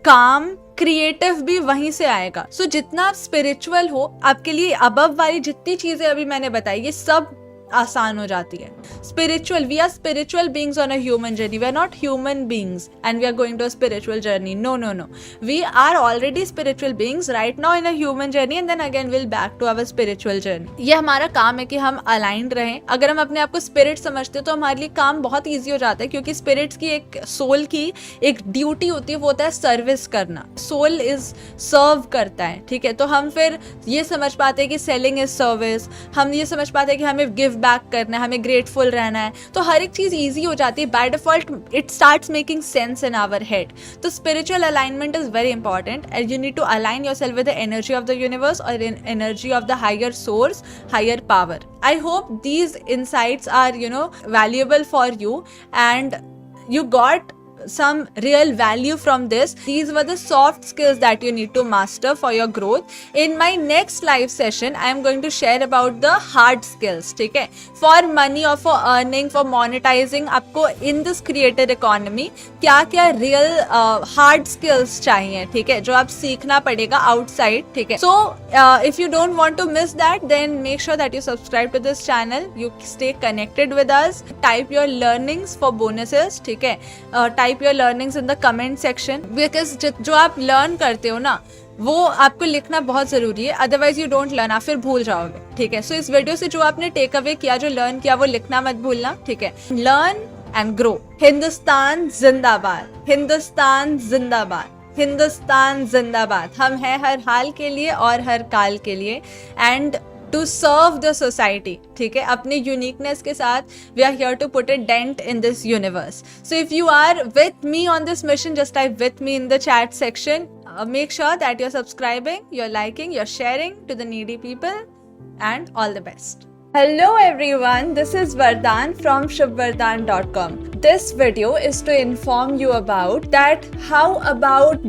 काम, क्रिएटिव भी वहीं से आएगा। जितना आप स्पिरिचुअल हो, आपके लिए अबव वाली जितनी चीजें अभी मैंने बताई, ये सब आसान हो जाती है। Spiritual, we are spiritual beings on a human journey, we are not human beings and we are going to a spiritual journey. No, we are already spiritual beings right now in a human journey and then again will back to our spiritual journey. ये हमारा काम है कि हम aligned रहें। अगर हम अपने आप को स्पिरिट समझते हो तो हमारे लिए काम बहुत ईजी हो जाता है, क्योंकि स्पिरिट्स की एक सोल की एक ड्यूटी होती है, वो होता है सर्विस करना। सोल इज सर्व करता है, ठीक है। तो हम फिर ये समझ पाते हैं कि सेलिंग इज सर्विस, हम ये समझ पाते हैं कि हमें गिव बैक करना है, हमें ग्रेटफुल रहना है। तो हर एक चीज इजी हो जाती है, by default it starts making sense in our head. तो spiritual alignment is very important and you need to align yourself with the energy of the universe और energy of the higher source, higher power. I hope these insights are valuable for you and you got some real value from this. These were the soft skills that you need to master for your growth. In my next live session, I am going to share about the hard skills, ठीक है, for money or for earning, for monetizing. आपको in this creator economy क्या क्या real hard skills चाहिए, ठीक है, जो आप सीखना पड़ेगा outside, ठीक है। So if you don't want to miss that, then make sure that you subscribe to this channel. You stay connected with us. Type your learnings for bonuses, ठीक है। Type your learnings in the comment section, because जो आप learn करते हो ना, वो आपको लिखना बहुत जरूरी है, अदरवाइज यू डोंट लर्न, आप फिर भूल जाओगे, ठीक है। इस वीडियो से जो आपने टेक अवे किया, जो लर्न किया, वो लिखना मत भूलना, ठीक है। Learn and grow. हिंदुस्तान जिंदाबाद, हिंदुस्तान जिंदाबाद, हिंदुस्तान जिंदाबाद। हम हैं हर हाल के लिए और हर काल के लिए, and to serve the society, ठीक है, अपने uniqueness के साथ we are here to put a dent in this universe. So if you are with me on this mission, just type with me in the chat section. Make sure that you're subscribing, you're liking, you're sharing to the needy people, and all the best. Hello everyone, this is Vardhan from shubvardhan.com. This video is to inform you about that how about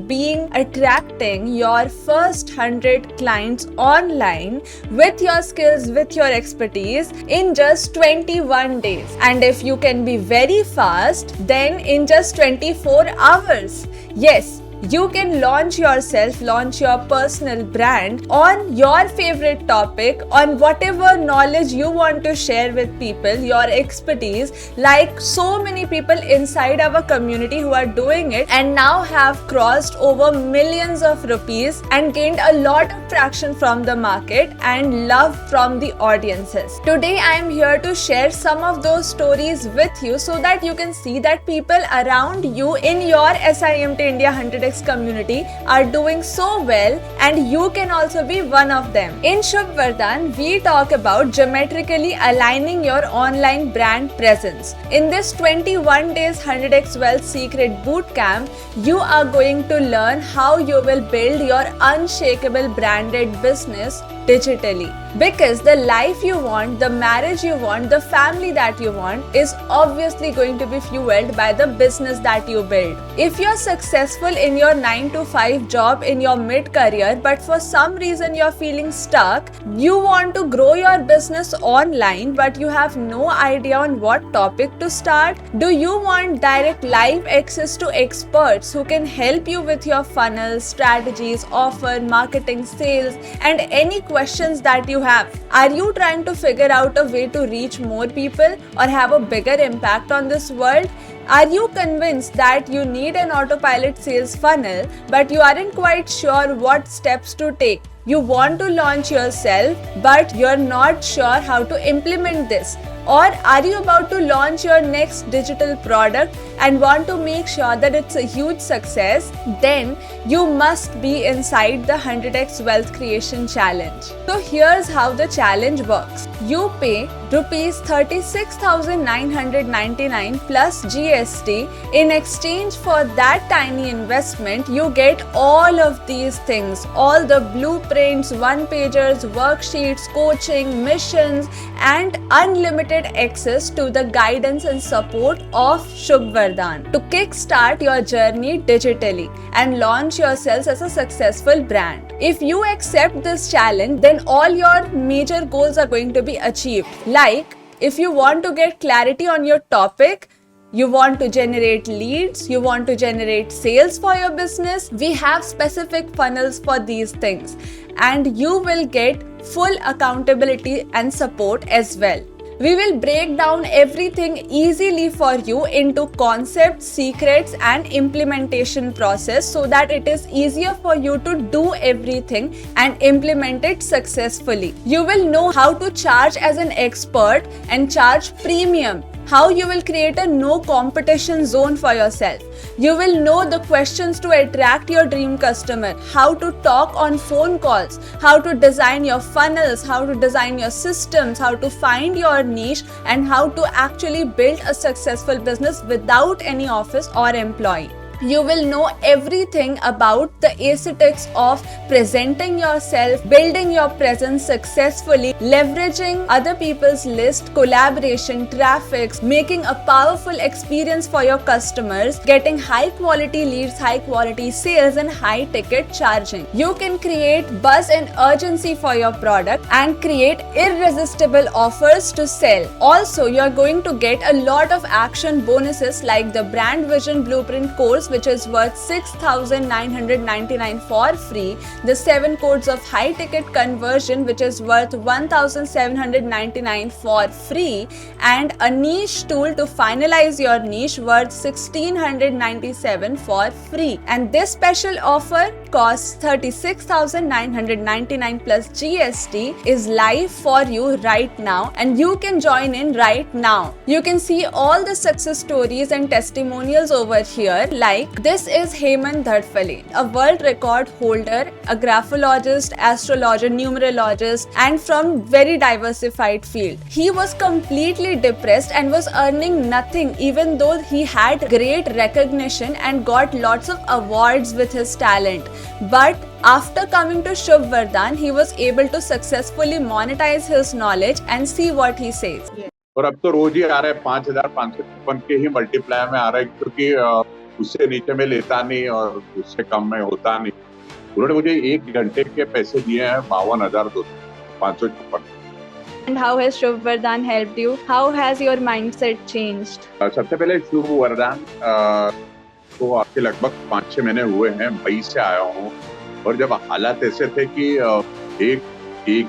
attracting your first 100 clients online with your skills, with your expertise in just 21 days. And if you can be very fast, then in just 24 hours. Yes, You can launch yourself, launch your personal brand on your favorite topic, on whatever knowledge you want to share with people, your expertise, like so many people inside our community who are doing it and now have crossed over millions of rupees and gained a lot of traction from the market and love from the audiences. Today I am here to share some of those stories with you so that you can see that people around you in your SIMT India 100x community are doing so well and you can also be one of them. In Shubh Vardhan, we talk about geometrically aligning your online brand presence. In this 21 days 100x Wealth Secret Bootcamp, you are going to learn how you will build your unshakable branded business digitally. Because the life you want, the marriage you want, the family that you want is obviously going to be fueled by the business that you build. If you're successful in your 9 to 5 job in your mid-career, but for some reason you're feeling stuck, you want to grow your business online, but you have no idea on what topic to start, do you want direct live access to experts who can help you with your funnels, strategies, offer, marketing, sales, and any questions that you have? Are you trying to figure out a way to reach more people or have a bigger impact on this world? Are you convinced that you need an autopilot sales funnel, but you aren't quite sure what steps to take? You want to launch yourself, but you're not sure how to implement this. Or are you about to launch your next digital product and want to make sure that it's a huge success? Then you must be inside the 100x Wealth Creation Challenge. So here's how the challenge works. You pay rupees 36,999 plus GST. In exchange for that tiny investment, you get all of these things, all the blueprints, one-pagers, worksheets, coaching, missions, and unlimited access to the guidance and support of Shubh Vardhan to kickstart your journey digitally and launch yourselves as a successful brand. If you accept this challenge, then all your major goals are going to be achieved. Like, if you want to get clarity on your topic, you want to generate leads, you want to generate sales for your business, we have specific funnels for these things and you will get full accountability and support as well. We will break down everything easily for you into concepts, secrets and implementation process so that it is easier for you to do everything and implement it successfully. You will know how to charge as an expert and charge premium. How you will create a no competition zone for yourself. You will know the questions to attract your dream customer, how to talk on phone calls, how to design your funnels, how to design your systems, how to find your niche, and how to actually build a successful business without any office or employee. You will know everything about the aesthetics of presenting yourself, building your presence successfully, leveraging other people's list, collaboration, traffic, making a powerful experience for your customers, getting high quality leads, high quality sales and high ticket charging. You can create buzz and urgency for your product and create irresistible offers to sell. Also, you are going to get a lot of action bonuses like the Brand Vision Blueprint course, which is worth 6,999 for free, the 7 codes of high ticket conversion, which is worth 1,799 for free, and a niche tool to finalize your niche worth 1,697 for free. And this special offer costs 36,999 plus GST, is live for you right now and you can join in right now. You can see all the success stories and testimonials over here. Like, this is Hemant Dhadfale, a world record holder, a graphologist, astrologer, numerologist, and from very diversified field. He was completely depressed and was earning nothing even though he had great recognition and got lots of awards with his talent. But after coming to Shubh Vardhan, he was able to successfully monetize his knowledge and see what he says. और अब तो रोज ही आ रहा है 5,556 के ही multiply में आ रहा है क्योंकि उससे नीचे में लेता नहीं और उससे कम में होता नहीं। उन्होंने मुझे 1 घंटे के पैसे दिए हैं 52,556। And how has Shubh Vardhan helped you? How has your mindset changed? सबसे पहले शुभ वरदान को आके लगभग 5-6 महीने हुए हैं, मई से आया हूँ। और जब हालात ऐसे थे कि एक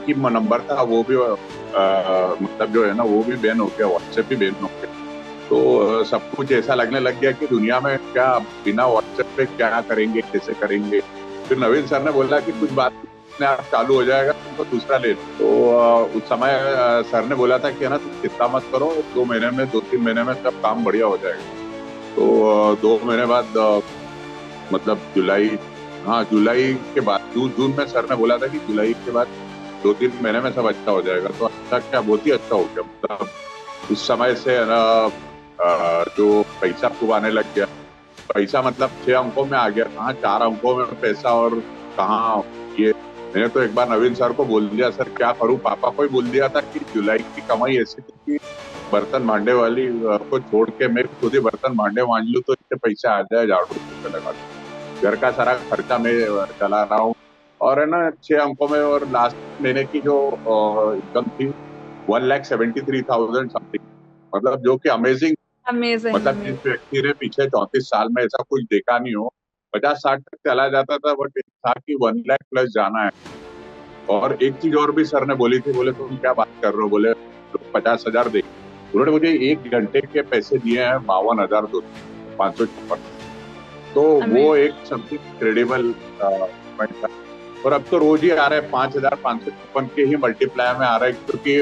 ही नंबर था, वो भी मतलब जो है ना वो भी बैन हो गया, व्हाट्सएप भी बैन हो गया। तो सब कुछ ऐसा लगने लग गया कि दुनिया में क्या बिना व्हाट्सएप पे क्या करेंगे, कैसे करेंगे। फिर नवीन सर ने बोला कि कुछ बात अपने आप चालू हो जाएगा, तुमको दूसरा ले लो। तो उस समय सर ने बोला था कि है ना तुम चिंता मत करो, 2-3 महीने में सब काम बढ़िया हो जाएगा। तो 2 महीने बाद मतलब जुलाई के बाद जून में सर ने बोला था कि जुलाई के बाद 2-3 महीने में सब अच्छा हो जाएगा। तो अच्छा क्या, बहुत ही अच्छा हो गया। मतलब उस समय से है ना जो पैसा खूब आने लग गया। पैसा मतलब 6 अंकों में आ गया, कहाँ 4 अंकों में पैसा और कहाँ ये। मैंने तो एक बार नवीन सर को बोल दिया, सर क्या करूं, पापा को ही बोल दिया था कि जुलाई की कमाई ऐसी थी कि बर्तन भांडे वाली को छोड़ के मैं खुद ही बर्तन भांडे मांज लूं तो इतने पैसे आ जाए, झाड़ू पोछा लगा दूं। घर का सारा खर्चा मैं चला रहा हूँ। और है ना 6 अंकों में, और लास्ट महीने की जो इनकम थी 1,73,000 समथिंग, मतलब जो कि अमेजिंग। मतलब जिस व्यक्ति ने पिछले 34 साल में ऐसा कुछ देखा नहीं हो, 50-60 तक चला जाता था, बट था कि 1 लाख प्लस जाना है। और एक चीज और भी सर ने बोली थी, बोले तुम क्या बात कर रहे हो, बोले तो 50,000 दे। उन्होंने मुझे 1 घंटे के पैसे दिए हैं 52,556। तो वो एक समथिंग क्रेडिबल पॉइंट था। और अब तो रोज ही आ रहे हैं 5,556 के ही मल्टीप्लाई में आ रहा है, क्योंकि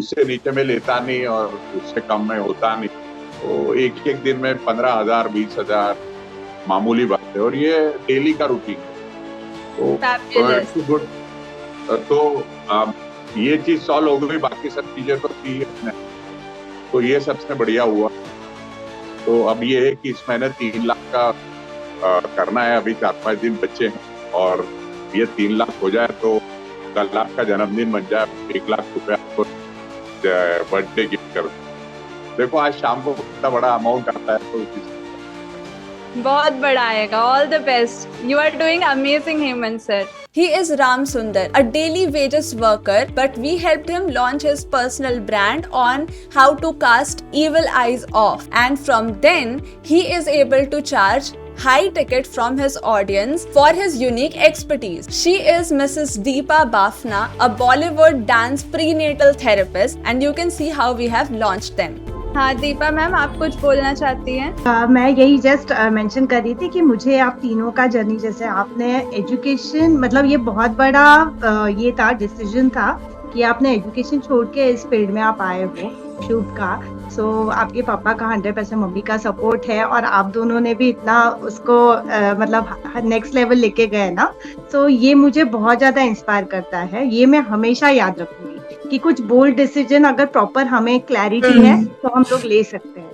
उससे नीचे में लेता नहीं और उससे कम में होता नहीं। तो एक दिन में 15,000 20,000 मामूली बात है, और ये डेली का रूटीन है। तो ये चीज सॉल्व हो गई, बाकी सब चीजें तो थी अपने। तो ये सबसे बढ़िया हुआ। तो अब ये है कि इस महीने 3 लाख का करना है। अभी 4-5 दिन बचे हैं, और ये 3 लाख हो जाए तो कल आपका जन्मदिन बन जाए, 1 लाख रुपए आपको बर्थडे गिफ्ट कर। देखो आज शाम को कितना बड़ा अमाउंट आता है, तो बहुत बड़ा आएगा। All the best, you are doing amazing Hemant sir. He is Ram Sundar, a daily wages worker, but we helped him launch his personal brand on how to cast evil eyes off. And from then, he is able to charge high ticket from his audience for his unique expertise. She is Mrs. Deepa Bafna, a Bollywood dance prenatal therapist, and you can see how we have launched them. हाँ Deepa ma'am, आप कुछ बोलना चाहती हैं? मैं यही just mention कर रही थी कि मुझे आप तीनों का जर्नी, जैसे आपने एजुकेशन, मतलब ये बहुत बड़ा ये था, डिसीजन था कि आपने एजुकेशन छोड़ के इस फील्ड में आप आए हो, शुभ का। सो आपके पापा का 100% मम्मी का सपोर्ट है, और आप दोनों ने भी इतना उसको मतलब नेक्स्ट लेवल लेके गए ना। सो ये मुझे बहुत ज्यादा इंस्पायर करता है। ये मैं हमेशा याद रखूंगी कि कुछ बोल्ड डिसीजन अगर प्रॉपर हमें क्लैरिटी है तो हम लोग ले सकते हैं।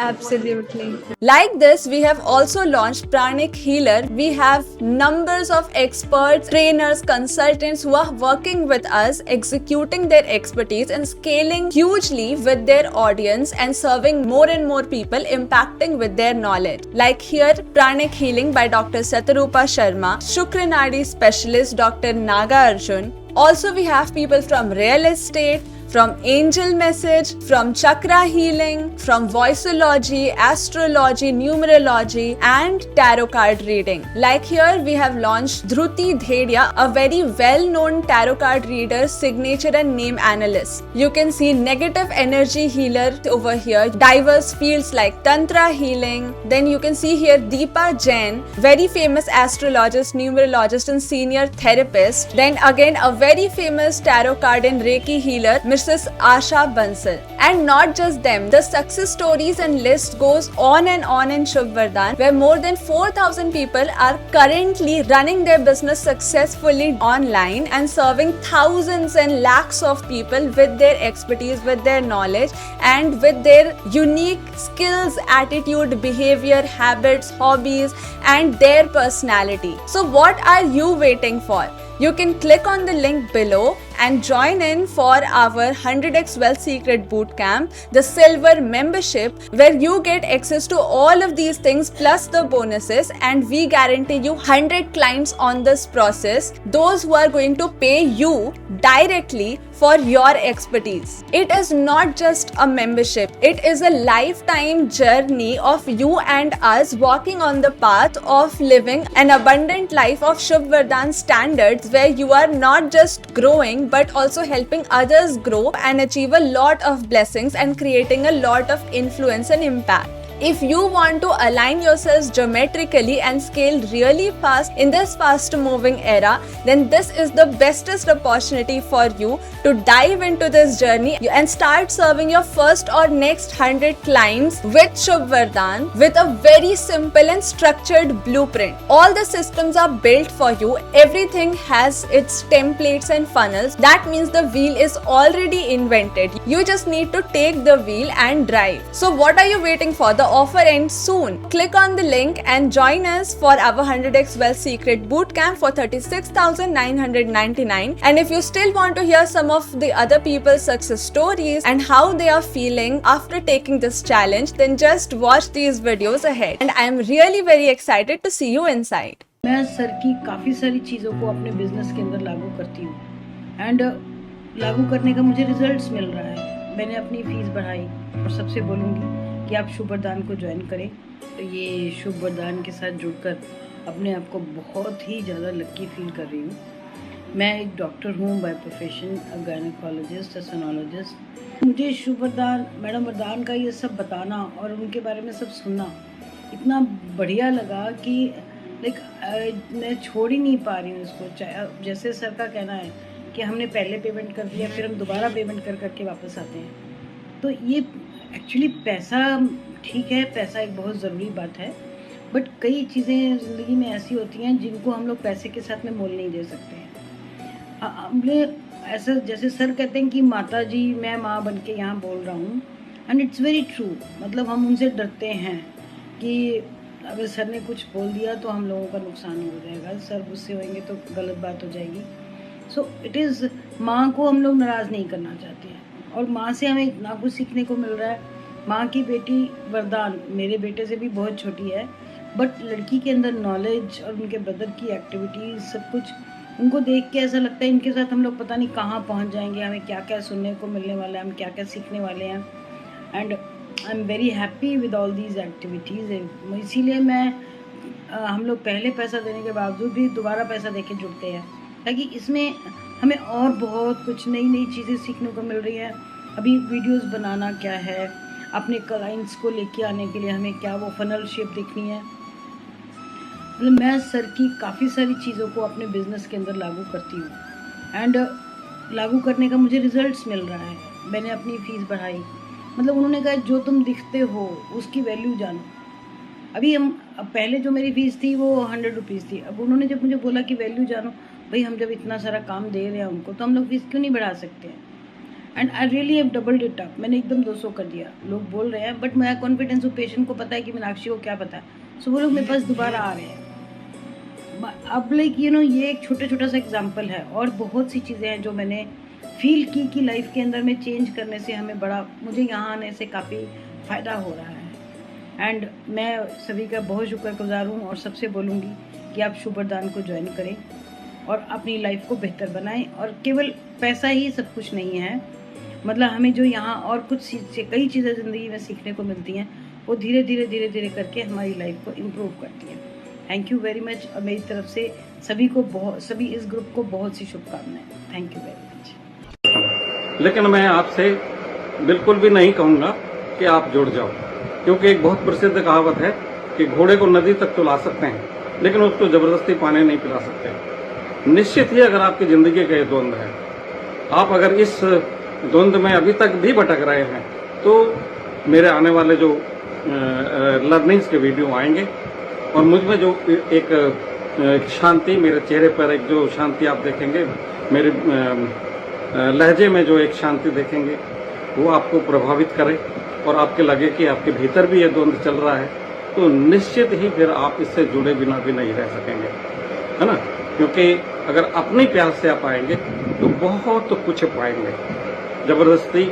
Absolutely. Like this, we have also launched Pranic Healer. We have numbers of experts, trainers, consultants who are working with us, executing their expertise and scaling hugely with their audience and serving more and more people, impacting with their knowledge. Like here, Pranic Healing by Dr. Satarupa Sharma, Shukranadi Specialist Dr. Naga Arjun. Also, we have people from real estate, from angel message, from chakra healing, from voiceology, astrology, numerology, and tarot card reading. Like here, we have launched Dhruti Dhedia, a very well-known tarot card reader, signature and name analyst. You can see negative energy healer over here, diverse fields like tantra healing. Then you can see here Deepa Jain, very famous astrologist, numerologist, and senior therapist. Then again, a very famous tarot card and Reiki healer, Mrs. Asha Bansal. And not just them, the success stories and list goes on in Shubh Vardhan, where more than 4,000 people are currently running their business successfully online and serving thousands and lakhs of people with their expertise, with their knowledge, and with their unique skills, attitude, behavior, habits, hobbies, and their personality. So what are you waiting for? You can click on the link below and join in for our 100x Wealth Secret Bootcamp, the Silver membership, where you get access to all of these things plus the bonuses, and we guarantee you 100 clients on this process, those who are going to pay you directly for your expertise. It is not just a membership, it is a lifetime journey of you and us walking on the path of living an abundant life of Shubh Vardhan standards, where you are not just growing but also helping others grow and achieve a lot of blessings and creating a lot of influence and impact. If you want to align yourselves geometrically and scale really fast in this fast moving era, then this is the bestest opportunity for you to dive into this journey and start serving your first or next 100 clients with Shubh Vardhan with a very simple and structured blueprint. All the systems are built for you. Everything has its templates and funnels. That means the wheel is already invented. You just need to take the wheel and drive. So what are you waiting for? The offer ends soon. Click on the link and join us for our 100x Wealth Secret Bootcamp for 36,999. And if you still want to hear some of the other people's success stories and how they are feeling after taking this challenge, then just watch these videos ahead. And I am really very excited to see you inside. मैं sir की काफ़ी सारी चीज़ों को अपने business के अंदर लागू करती हूँ एंड लागू करने का मुझे रिजल्ट्स मिल रहा है। मैंने अपनी फीस बढ़ाई और सबसे बोलूँगी कि आप शुभ वरदान को ज्वाइन करें। तो ये शुभ वरदान के साथ जुड़कर अपने आप को बहुत ही ज़्यादा लक्की फील कर रही हूँ। मैं एक डॉक्टर हूँ बाय प्रोफेशन, गायनेकोलॉजिस्ट, सोनोलॉजिस्ट। मुझे शुभ वरदान, मैडम वरदान का ये सब बताना और उनके बारे में सब सुनना इतना बढ़िया लगा कि मैं छोड़ ही नहीं पा रही हूँ इसको। जैसे सर का कहना है कि हमने पहले पेमेंट कर दिया, फिर हम दोबारा पेमेंट कर करके वापस आते हैं। तो ये एक्चुअली पैसा ठीक है, पैसा एक बहुत ज़रूरी बात है, बट कई चीज़ें ज़िंदगी में ऐसी होती हैं जिनको हम लोग पैसे के साथ में मोल नहीं दे सकते हैं। हमने ऐसा, जैसे सर कहते हैं कि माता जी मैं माँ बन के यहाँ बोल रहा हूँ, एंड इट्स वेरी ट्रू। मतलब हम उनसे डरते हैं कि अगर सर ने कुछ बोल दिया तो हम लोगों का नुकसान हो जाएगा, सर गुस्से होंगे तो गलत बात हो जाएगी। सो इट इज़, माँ को हम लोग नाराज़ नहीं करना चाहते हैं और माँ से हमें इतना कुछ सीखने को मिल रहा है। माँ की बेटी वरदान मेरे बेटे से भी बहुत छोटी है, बट लड़की के अंदर नॉलेज और उनके ब्रदर की एक्टिविटीज़ सब कुछ उनको देख के ऐसा लगता है इनके साथ हम लोग पता नहीं कहाँ पहुँच जाएंगे, हमें क्या क्या सुनने को मिलने वाला है, हम क्या क्या सीखने वाले हैं। And I am very happy with all these activities. इसीलिए हम लोग पहले पैसा देने के बावजूद भी दोबारा पैसा दे के जुड़ते हैं, ताकि इसमें हमें और बहुत कुछ नई नई चीज़ें सीखने को मिल रही हैं। अभी वीडियोस बनाना क्या है, अपने क्लाइंट्स को लेके आने के लिए हमें क्या वो फनल शेप देखनी है। मतलब मैं सर की काफ़ी सारी चीज़ों को अपने बिजनेस के अंदर लागू करती हूँ एंड लागू करने का मुझे रिजल्ट्स मिल रहा है। मैंने अपनी फ़ीस बढ़ाई, मतलब उन्होंने कहा जो तुम दिखते हो उसकी वैल्यू जानो। अभी पहले जो मेरी फ़ीस थी वो 100 रुपीज़ थी। अब उन्होंने जब मुझे बोला कि वैल्यू जानो, भाई हम जब इतना सारा काम दे रहे हैं उनको तो हम लोग फीस क्यों नहीं बढ़ा सकते हैं। And I really have doubled it up. मैंने एकदम 200 कर दिया। लोग बोल रहे हैं, बट मेरा कॉन्फिडेंस, वो पेशेंट को पता है कि मीनाक्षी को क्या पता है, सो वो लोग मेरे पास दोबारा आ रहे हैं। अब ये एक छोटा सा एग्जाम्पल है और बहुत सी चीज़ें हैं जो मैंने फील की कि लाइफ के अंदर में चेंज करने से मुझे यहाँ आने से काफ़ी फ़ायदा हो रहा है। एंड मैं सभी का बहुत शुक्रगुजार हूँ और सबसे बोलूँगी कि आप शुभ वरदान को ज्वाइन करें और अपनी लाइफ को बेहतर बनाएं। और केवल पैसा ही सब कुछ नहीं है, मतलब हमें जो यहाँ और कुछ कई चीज़ें ज़िंदगी में सीखने को मिलती हैं, वो धीरे धीरे करके हमारी लाइफ को इम्प्रूव करती हैं। Thank you very much. और मेरी तरफ से सभी इस ग्रुप को बहुत सी शुभकामनाएं। Thank you very much. लेकिन मैं आपसे बिल्कुल भी नहीं कहूँगा कि आप जुड़ जाओ, क्योंकि एक बहुत प्रसिद्ध कहावत है कि घोड़े को नदी तक तो ला सकते हैं लेकिन उसको जबरदस्ती पानी नहीं पिला सकते। निश्चित ही अगर आपकी जिंदगी का ये द्वंद्व है, आप अगर इस द्वंद्व में अभी तक भी भटक रहे हैं, तो मेरे आने वाले जो लर्निंग्स के वीडियो आएंगे और मुझ में जो एक शांति, मेरे चेहरे पर एक जो शांति आप देखेंगे, मेरे लहजे में जो एक शांति देखेंगे, वो आपको प्रभावित करे और आपके लगे कि आपके भीतर भी ये द्वंद्व चल रहा है, तो निश्चित ही फिर आप इससे जुड़े बिना भी नहीं रह सकेंगे, है ना। क्योंकि अगर अपनी प्यास से आप आएंगे, तो बहुत कुछ पाएंगे। ज़बरदस्ती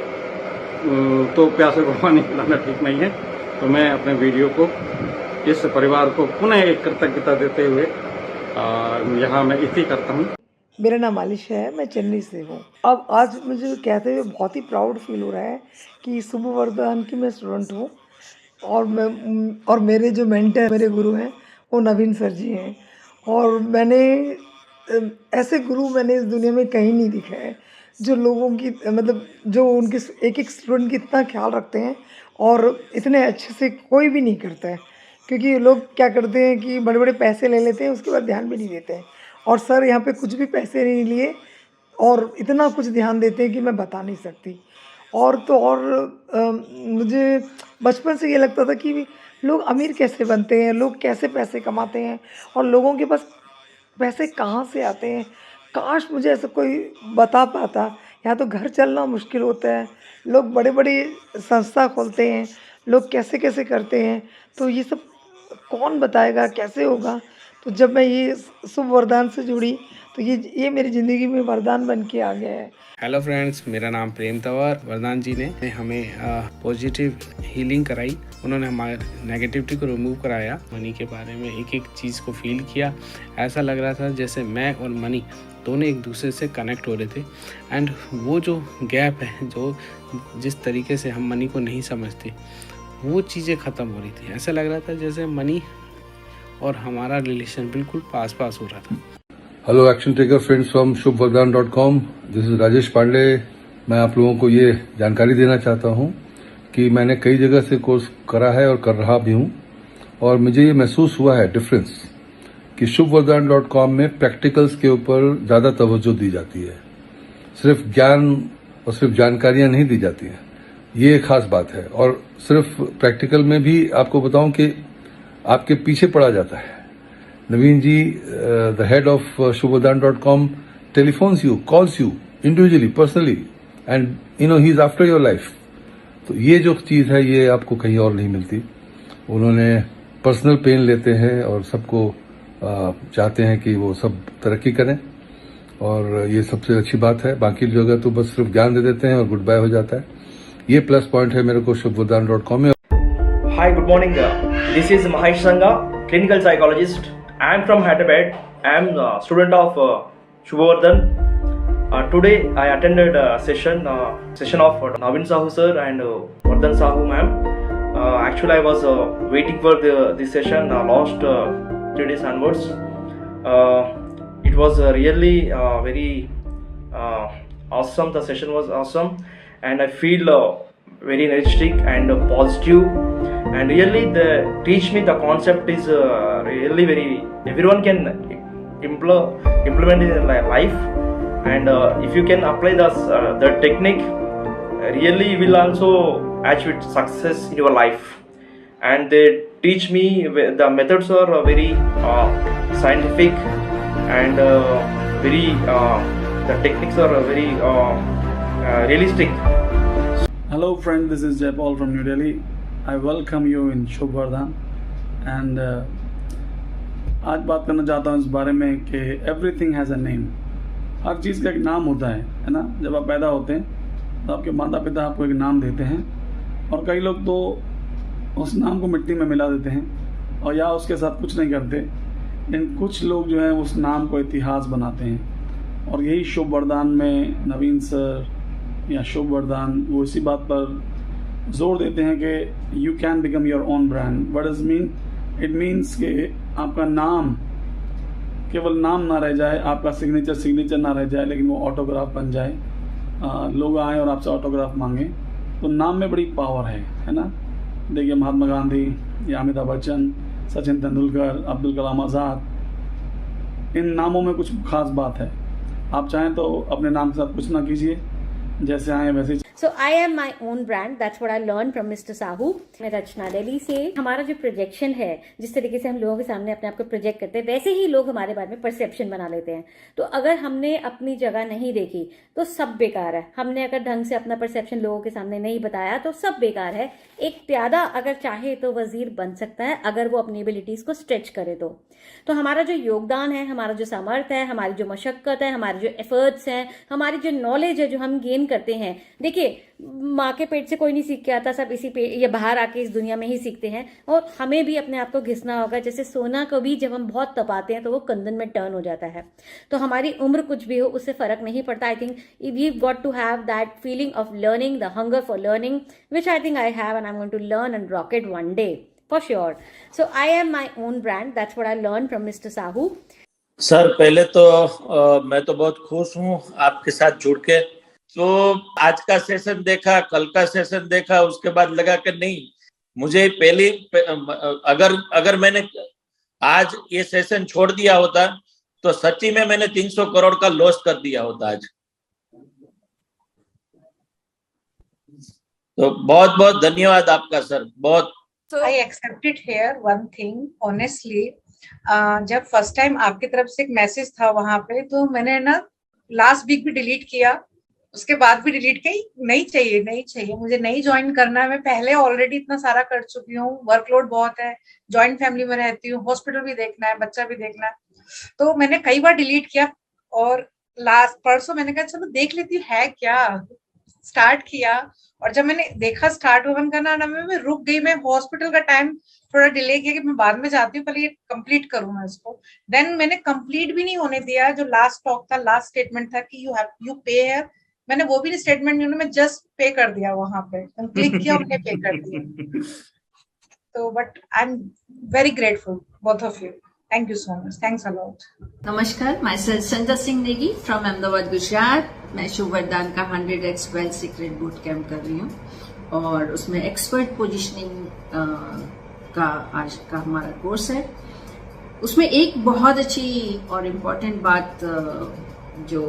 तो प्यासे को पानी पिलाना ठीक नहीं है। तो मैं अपने वीडियो को, इस परिवार को पुनः एक कृतज्ञता देते हुए यहाँ मैं इति करता हूँ। मेरा नाम आलिश है, मैं चेन्नई से हूँ। अब आज मुझे कहते हुए बहुत ही प्राउड फील हो रहा है कि शुभ वरदान की मैं स्टूडेंट हूँ और मेरे जो मेंटर, मेरे गुरु हैं वो नवीन सर जी हैं। और मैंने ऐसे गुरु मैंने इस दुनिया में कहीं नहीं दिखे हैं जो लोगों की मतलब जो उनके एक एक स्टूडेंट की इतना ख्याल रखते हैं और इतने अच्छे से कोई भी नहीं करता है। क्योंकि लोग क्या करते हैं कि बड़े बड़े पैसे ले लेते हैं, उसके बाद ध्यान भी नहीं देते हैं। और सर यहाँ पे कुछ भी पैसे नहीं लिए और इतना कुछ ध्यान देते हैं कि मैं बता नहीं सकती। और तो और मुझे बचपन से ये लगता था कि लोग अमीर कैसे बनते हैं, लोग कैसे पैसे कमाते हैं और लोगों के पास पैसे कहाँ से आते हैं। काश मुझे ऐसा कोई बता पाता। यहाँ तो घर चलना मुश्किल होता है, लोग बड़े बड़े संस्था खोलते हैं, लोग कैसे कैसे करते हैं, तो ये सब कौन बताएगा, कैसे होगा। तो जब मैं ये शुभ वरदान से जुड़ी तो ये मेरी ज़िंदगी में वरदान बन के आ गया है। हेलो फ्रेंड्स, मेरा नाम प्रेम तंवर। वरदान जी ने हमें पॉजिटिव हीलिंग कराई। उन्होंने हमारे नेगेटिविटी को रिमूव कराया। मनी के बारे में एक एक चीज़ को फील किया। ऐसा लग रहा था जैसे मैं और मनी दोनों एक दूसरे से कनेक्ट हो रहे थे। एंड वो जो गैप है, जो जिस तरीके से हम मनी को नहीं समझते, वो चीज़ें ख़त्म हो रही थी। ऐसा लग रहा था जैसे मनी और हमारा रिलेशन बिल्कुल पास पास हो रहा था। Hello action taker friends from shubvardhan.com, this is Rajesh Pandey. मैं आप लोगों को ये जानकारी देना चाहता हूँ कि मैंने कई जगह से कोर्स करा है और कर रहा भी हूँ और मुझे ये महसूस हुआ है डिफरेंस कि shubvardhan.com में प्रैक्टिकल्स के ऊपर ज़्यादा तवज्जो दी जाती है। सिर्फ ज्ञान और सिर्फ जानकारियाँ नहीं दी जाती हैं, ये एक खास बात है। और सिर्फ प्रैक्टिकल में भी आपको बताऊं कि आपके पीछे पड़ा जाता है। Naveen ji, the head of shubvardhan.com, telephones you, calls you individually, personally, and he is after your life. तो ये जो चीज़ है ये आपको कहीं और नहीं मिलती। उन्होंने पर्सनल पेन लेते हैं और सबको चाहते हैं कि वो सब तरक्की करें और ये सबसे अच्छी बात है। बाकी जगह तो बस सिर्फ ज्ञान दे देते हैं और गुड बाय हो जाता है। ये प्लस पॉइंट है मेरे को shubvardhan.com में। Hi, good morning. This is Mahesh Sangha, clinical psychologist. I am from Hyderabad. I am a student of Shubhavardhan. Today I attended a session of Navin Sahu sir and Vardhan Sahu ma'am. Actually, I was waiting for this session last 3 days onwards. It was really very awesome. The session was awesome, and I feel very energetic and positive. And really, they teach me the concept is really very everyone can implement in their life. And if you can apply the technique, really you will also achieve success in your life. And they teach me the methods are very scientific and very the techniques are very realistic. Hello friend, this is Jaipal from New Delhi. I welcome you in Shubhavardhan and आज बात करना चाहता हूँ इस बारे में कि everything has a name. हर चीज़ का एक नाम होता है ना। जब आप पैदा होते हैं तो आपके माता पिता आपको एक नाम देते हैं और कई लोग तो उस नाम को मिट्टी में मिला देते हैं और या उसके साथ कुछ नहीं करते। लेकिन कुछ लोग जो हैं उस नाम को इतिहास बनाते हैं और यही शुभवरदान में नवीन सर या शुभवरदान वो इसी बात पर जोर देते हैं कि you can become your own brand. What does mean? It means कि आपका नाम केवल नाम ना रह जाए, आपका सिग्नेचर ना रह जाए, लेकिन वो ऑटोग्राफ बन जाए। लोग आए और आपसे ऑटोग्राफ मांगे तो नाम में बड़ी पावर है ना। देखिए महात्मा गांधी या अमिताभ बच्चन, सचिन तेंदुलकर, अब्दुल कलाम आज़ाद, इन नामों में कुछ खास बात है। आप चाहें तो अपने नाम के साथ कुछ ना कीजिए, जैसे आए वैसे। So I am my own brand. That's what I learned from Mr. Sahu. मैं रचना दिल्ली से। हमारा जो प्रोजेक्शन है, जिस तरीके से हम लोगों के सामने अपने आप को प्रोजेक्ट करते हैं, वैसे ही लोग हमारे बारे में परसेप्शन बना लेते हैं। तो अगर हमने अपनी जगह नहीं देखी तो सब बेकार है। हमने अगर ढंग से अपना परसेप्शन लोगों के सामने नहीं बताया तो सब बेकार है। एक प्यादा अगर चाहे तो वजीर बन सकता है, अगर वो अपनी एबिलिटीज को स्ट्रेच करे तो हमारा जो योगदान है, हमारा जो सामर्थ्य है, हमारी जो मशक्कत है, हमारे जो एफर्ट्स हैं, हमारी जो नॉलेज है जो हम गेन करते हैं, देखिए माँ के पेट से कोई नहीं सीख के आता, सब इसी पे या बाहर आके इस दुनिया में ही सीखते हैं। और हमें भी अपने आप को घिसना होगा। जैसे सोना को भी जब हम बहुत तपाते हैं तो वो कंदन में टर्न हो जाता है। तो हमारी उम्र कुछ भी हो, उससे फर्क नहीं पड़ता। I think we got to have that feeling of learning, the hunger for learning, which I think I have and I am going to learn and rock it one day for sure. So I am my own brand. That's what I learned from Mr. Sahu. Sir पहले तो मैं तो बहुत खुश हूँ आपके साथ जुड़ के। तो आज का सेशन देखा, कल का सेशन देखा, उसके बाद लगा कि नहीं, मुझे पहले अगर मैंने आज ये सेशन छोड़ दिया होता तो सच्ची में मैंने 300 करोड़ का लॉस कर दिया होता आज। तो बहुत बहुत धन्यवाद आपका सर, बहुत। So I accepted here one thing honestly. जब फर्स्ट टाइम आपकी तरफ से एक मैसेज था वहां पे, तो मैंने ना लास्ट वीक भी डिलीट किया, उसके बाद भी डिलीट की। नहीं चाहिए मुझे, नहीं ज्वाइन करना है। मैं पहले ऑलरेडी इतना सारा कर चुकी हूँ, वर्कलोड बहुत है, जॉइंट फैमिली में रहती हूँ, हॉस्पिटल भी देखना है, बच्चा भी देखना है। तो मैंने कई बार डिलीट किया और लास्ट परसों मैंने कहा चलो देख लेती है क्या, स्टार्ट किया। और जब मैंने देखा स्टार्ट ओपन करना ना, मैं रुक गई। मैं हॉस्पिटल का टाइम थोड़ा डिले किया कि मैं बाद में जाती हूँ, पहले ये कंप्लीट करूँ मैं इसको। देन मैंने कंप्लीट भी नहीं होने दिया। जो लास्ट टॉक था, लास्ट स्टेटमेंट था कि यू पे है, मैंने वो भी नहीं स्टेटमेंट नहीं, मैं जस्ट पे कर दिया वहां पे, क्लिक किया, उन्हें पे कर दिया। तो but I am very grateful both of you. Thank you so much. Thanks a lot. नमस्कार, मैं संजय सिंह नेगी फ्रॉम अहमदाबाद, गुजरात। मैं शुभ वरदान का 100x wealth secret boot camp कर रही हूँ और उसमें एक्सपर्ट पोजीशनिंग का आज का हमारा कोर्स है। उसमें एक बहुत अच्छी और इम्पोर्टेंट बात जो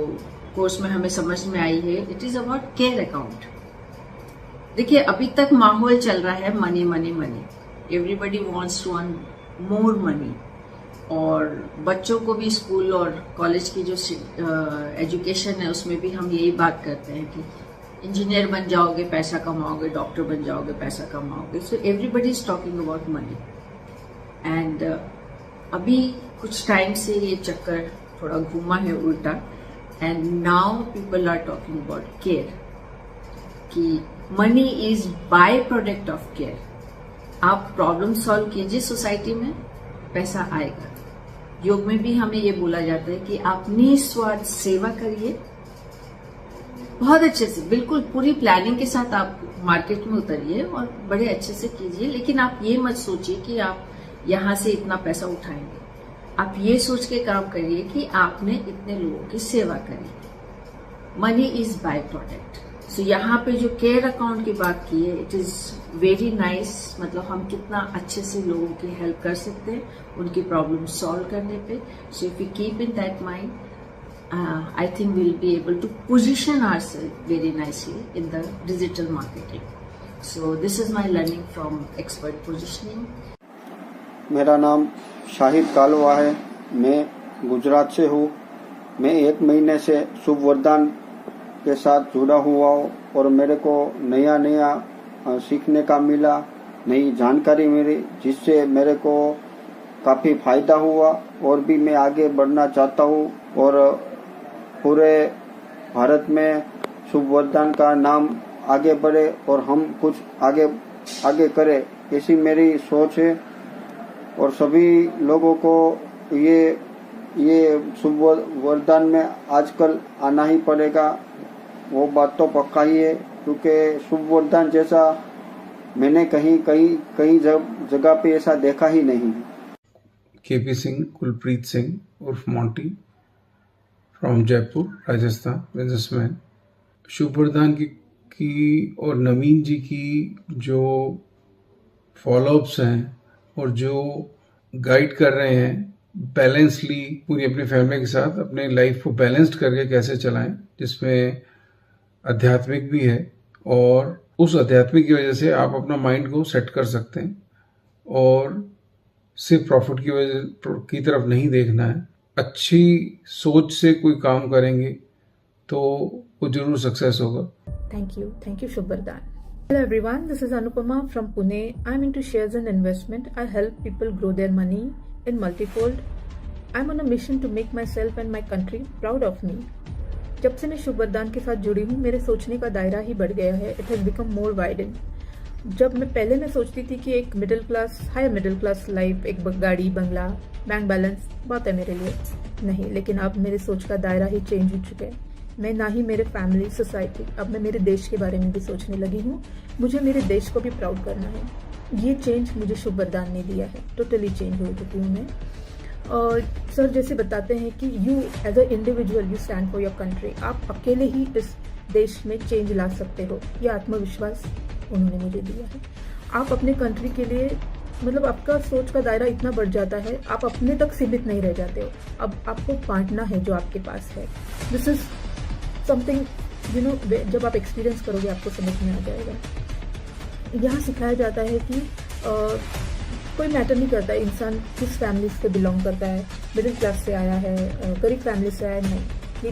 कोर्स में हमें समझ में आई है, it is about care account. देखिए अभी तक माहौल चल रहा है money money money, everybody wants to earn more money. और बच्चों को भी स्कूल और कॉलेज की जो एजुकेशन है उसमें भी हम यही बात करते हैं कि इंजीनियर बन जाओगे पैसा कमाओगे, डॉक्टर बन जाओगे पैसा कमाओगे। So everybody is talking about money. And अभी कुछ टाइम से ये चक्कर थोड़ा घूमा है उल्टा, and now people are talking about care, कि money is by product of care. आप प्रॉब्लम सॉल्व कीजिए सोसाइटी में, पैसा आएगा। योग में भी हमें ये बोला जाता है कि आप निस्वार्थ सेवा करिए, बहुत अच्छे से, बिल्कुल पूरी प्लानिंग के साथ आप मार्केट में उतरिए और बड़े अच्छे से कीजिए। लेकिन आप ये मत सोचिए कि आप यहां से इतना पैसा उठाएंगे। आप ये सोच के काम करिए कि आपने इतने लोगों की सेवा करी। Money is by product. So यहाँ पे जो केयर अकाउंट की बात की है, इट इज वेरी नाइस। मतलब हम कितना अच्छे से लोगों की हेल्प कर सकते हैं उनकी प्रॉब्लम सॉल्व करने पे। सो if you keep in that mind, I think we'll be able to position ourselves very nicely in the digital marketing. So this is my learning from expert positioning. मेरा नाम शाहिद कालवा है, मैं गुजरात से हूँ। मैं 1 महीने से शुभ वरदान के साथ जुड़ा हुआ हूँ और मेरे को नया नया सीखने का मिला, नई जानकारी मिली, जिससे मेरे को काफ़ी फायदा हुआ और भी मैं आगे बढ़ना चाहता हूँ और पूरे भारत में शुभ वरदान का नाम आगे बढ़े और हम कुछ आगे करें, ऐसी मेरी सोच है। और सभी लोगों को ये शुभ वरदान में आजकल आना ही पड़ेगा, वो बात तो पक्का ही है, क्योंकि शुभ वरदान जैसा मैंने कहीं जगह पे ऐसा देखा ही नहीं। केपी सिंह, कुलप्रीत सिंह उर्फ मोंटी फ्रॉम जयपुर, राजस्थान, बिजनेसमैन। शुभ वरदान की और नवीन जी की जो फॉलोअप्स हैं और जो गाइड कर रहे हैं बैलेंसली पूरी अपनी फैमिली के साथ अपने लाइफ को बैलेंस्ड करके कैसे चलाएं, जिसमें आध्यात्मिक भी है और उस अध्यात्म की वजह से आप अपना माइंड को सेट कर सकते हैं और सिर्फ प्रॉफिट की वजह की तरफ नहीं देखना है। अच्छी सोच से कोई काम करेंगे तो वो जरूर सक्सेस होगा। Thank you Shubh Vardhan. Hello everyone, this is Anupama from Pune. I'm into shares and investment. I help people grow their money in multifold. I'm on a mission to make myself and my country proud of me. जब से मैं शुभ वरदान के साथ जुड़ी हूँ मेरे सोचने का दायरा ही बढ़ गया है। It has become more widened. जब पहले मैं सोचती थी कि एक हायर मिडिल क्लास लाइफ, एक गाड़ी, बंगला, बैंक बैलेंस बात है मेरे लिए, नहीं, लेकिन अब मेरे सोच का दायरा ही चेंज हो चुका है। मैं ना ही मेरे फैमिली, सोसाइटी, अब मैं मेरे देश के बारे में भी सोचने लगी हूँ। मुझे मेरे देश को भी प्राउड करना है। ये चेंज मुझे शुभ वरदान ने दिया है। टोटली चेंज हो चुकी हूँ मैं। और सर जैसे बताते हैं कि you as a individual you stand for your country. आप अकेले ही इस देश में चेंज ला सकते हो। ये आत्मविश्वास उन्होंने मुझे दिया है। आप अपने कंट्री के लिए मतलब आपका सोच का दायरा इतना बढ़ जाता है, आप अपने तक सीमित नहीं रह जाते हो। अब आपको बांटना है जो आपके पास है। दिस इज समथिंग जब आप एक्सपीरियंस करोगे आपको समझ में आ जाएगा। यहाँ सिखाया जाता है कि कोई मैटर नहीं करता है इंसान किस फैमिली से बिलोंग करता है, मिडिल क्लास से आया है, गरीब फैमिली से आया, नहीं। ये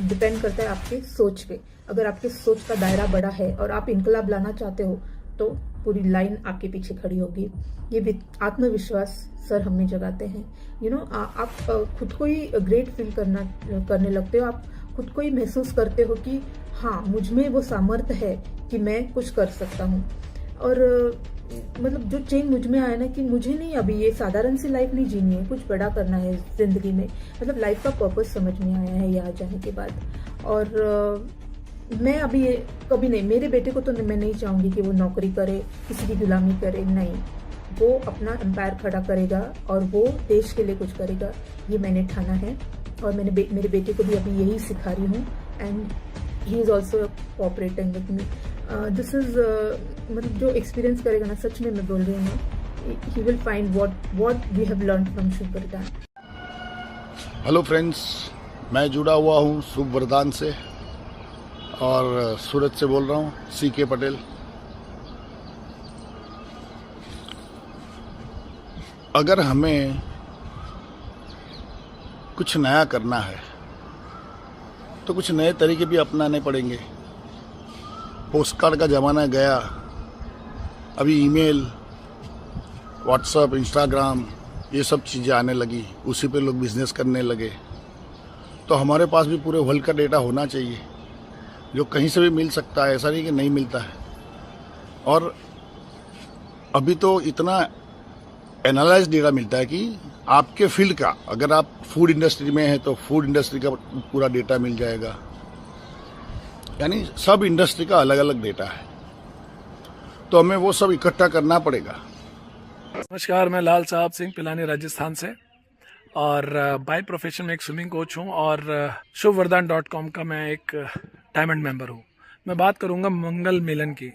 डिपेंड करता है आपके सोच पे। अगर आपके सोच का दायरा बड़ा है और आप इनकलाब लाना चाहते हो तो पूरी लाइन आपके पीछे खड़ी होगी। ये आत्मविश्वास सर हमें जगाते हैं। आप खुद को ही ग्रेट फील करने लगते हो। आप खुद को ही महसूस करते हो कि हाँ, मुझ में वो सामर्थ्य है कि मैं कुछ कर सकता हूँ। और मतलब जो चेंज मुझ में आया ना कि मुझे नहीं अभी ये साधारण सी लाइफ नहीं जीनी है, कुछ बड़ा करना है जिंदगी में। मतलब लाइफ का पर्पस समझ में आया है यहाँ जाने के बाद। और मैं अभी कभी नहीं, मेरे बेटे को तो मैं नहीं चाहूँगी कि वो नौकरी करे, किसी की गुलामी करे, नहीं। वो अपना एम्पायर खड़ा करेगा और वो देश के लिए कुछ करेगा, ये मैंने ठाना है। और मेरे बेटे को भी अभी यही सिखा रही हूँ and he is also cooperating with me. This is मतलब जो एक्सपीरियंस करेगा ना, सच में मैं बोल रही हूँ, he will find what we have learn from Shubh Vardhan. Hello friends, मैं जुड़ा हुआ हूँ शुभ वरदान से और सूरत से बोल रहा हूँ, CK पटेल। अगर हमें कुछ नया करना है तो कुछ नए तरीके भी अपनाने पड़ेंगे। पोस्टकार्ड का ज़माना गया, अभी ईमेल, व्हाट्सएप, इंस्टाग्राम, ये सब चीज़ें आने लगी, उसी पे लोग बिजनेस करने लगे। तो हमारे पास भी पूरे वर्ल्ड का डेटा होना चाहिए जो कहीं से भी मिल सकता है, ऐसा नहीं कि नहीं मिलता है। और अभी तो इतना एनालाइज डेटा मिलता है कि आपके फील्ड का, अगर आप फूड इंडस्ट्री में हैं तो फूड इंडस्ट्री का पूरा डेटा मिल जाएगा। यानी सब इंडस्ट्री का अलग अलग डेटा है, तो हमें वो सब इकट्ठा करना पड़ेगा। नमस्कार, मैं लाल साहब सिंह पिलानी राजस्थान से और बाय प्रोफेशन में एक स्विमिंग कोच हूँ और shubhvardhan.com का मैं एक डायमंड मेंबर हूँ। मैं बात करूँगा मंगल मिलन की।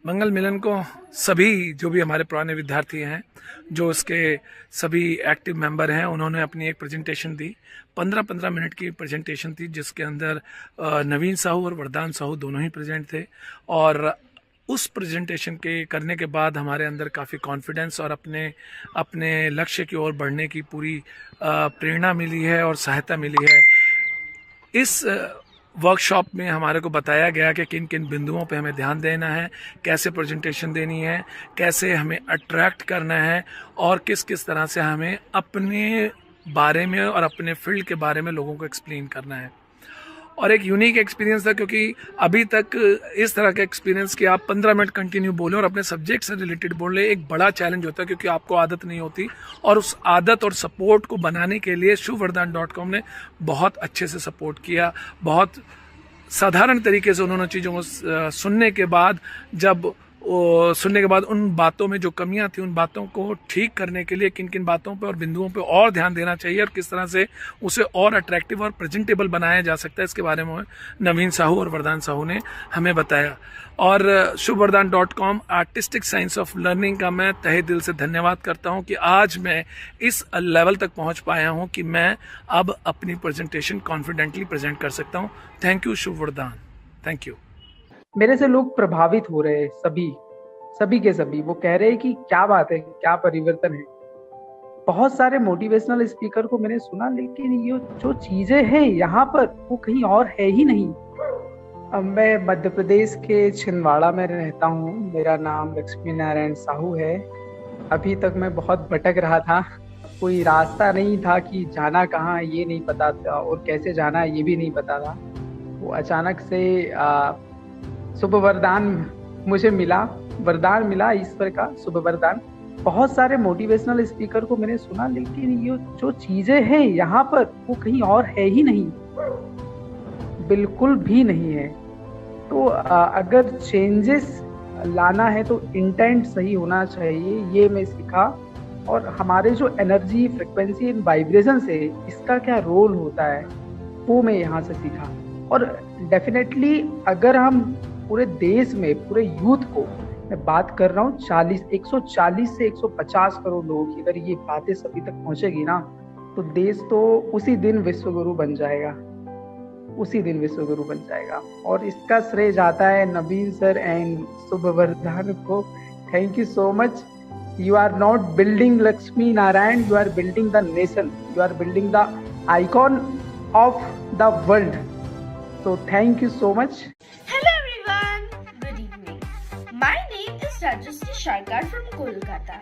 मंगल मिलन को सभी जो भी हमारे पुराने विद्यार्थी हैं, जो उसके सभी एक्टिव मेंबर हैं, उन्होंने अपनी एक प्रेजेंटेशन दी। 15-15 मिनट की प्रेजेंटेशन थी जिसके अंदर नवीन साहू और वरदान साहू दोनों ही प्रेजेंट थे। और उस प्रेजेंटेशन के करने के बाद हमारे अंदर काफ़ी कॉन्फिडेंस और अपने लक्ष्य की ओर बढ़ने की पूरी प्रेरणा मिली है और सहायता मिली है। इस वर्कशॉप में हमारे को बताया गया कि किन किन बिंदुओं पे हमें ध्यान देना है, कैसे प्रेजेंटेशन देनी है, कैसे हमें अट्रैक्ट करना है और किस किस तरह से हमें अपने बारे में और अपने फील्ड के बारे में लोगों को एक्सप्लेन करना है। और एक यूनिक एक्सपीरियंस था, क्योंकि अभी तक इस तरह का एक्सपीरियंस कि आप 15 मिनट कंटिन्यू बोलें और अपने सब्जेक्ट से रिलेटेड बोले, एक बड़ा चैलेंज होता है क्योंकि आपको आदत नहीं होती। और उस आदत और सपोर्ट को बनाने के लिए shubhvardhan.com ने बहुत अच्छे से सपोर्ट किया। बहुत साधारण तरीके से उन्होंने चीज़ों को सुनने के बाद उन बातों में जो कमियां थी उन बातों को ठीक करने के लिए किन किन बातों पे और बिंदुओं पे और ध्यान देना चाहिए और किस तरह से उसे और अट्रैक्टिव और प्रेजेंटेबल बनाया जा सकता है, इसके बारे में नवीन साहू और वरदान साहू ने हमें बताया। और shubhvardhan.com artistic science of learning का मैं तहे दिल से धन्यवाद करता हूं कि आज मैं इस लेवल तक पहुंच पाया हूं कि मैं अब अपनी प्रेजेंटेशन कॉन्फिडेंटली प्रेजेंट कर सकता हूं। थैंक यू शुभ वरदान, थैंक यू। मेरे से लोग प्रभावित हो रहे हैं, सभी के सभी। वो कह रहे हैं कि क्या बात है, क्या परिवर्तन है। बहुत सारे मोटिवेशनल स्पीकर को मैंने सुना, लेकिन ये जो चीजें हैं यहाँ पर वो कहीं और है ही नहीं। अब मैं मध्य प्रदेश के छिंदवाड़ा में रहता हूँ। मेरा नाम लक्ष्मी नारायण साहू है। अभी तक मैं बहुत भटक रहा था, कोई रास्ता नहीं था कि जाना कहाँ ये नहीं पता था, और कैसे जाना ये भी नहीं पता था। वो अचानक से शुभ वरदान मुझे मिला, वरदान मिला ईश्वर का, शुभ वरदान। बहुत सारे मोटिवेशनल स्पीकर को मैंने सुना, लेकिन ये जो चीजें हैं यहाँ पर वो कहीं और है ही नहीं, बिल्कुल भी नहीं है। तो अगर चेंजेस लाना है तो इंटेंट सही होना चाहिए, ये मैं सीखा। और हमारे जो एनर्जी, फ्रिक्वेंसी एंड वाइब्रेशन से इसका क्या रोल होता है वो मैं यहाँ से सीखा। और डेफिनेटली अगर हम पूरे देश में, पूरे यूथ को, मैं बात कर रहा हूँ 140 से 150 करोड़ लोगों की, अगर ये बातें सभी तक पहुंचेगी ना, तो देश तो उसी दिन विश्वगुरु बन जाएगा, उसी दिन विश्वगुरु बन जाएगा। और इसका श्रेय जाता है नवीन सर एंड शुभ वरदान को। Thank you so much. You are not building Lakshmi Narayan, you are building the nation, you are building the icon of the world. So thank you so much. Hello everyone. Good evening. My name is Rajyasree Sharkar from Kolkata.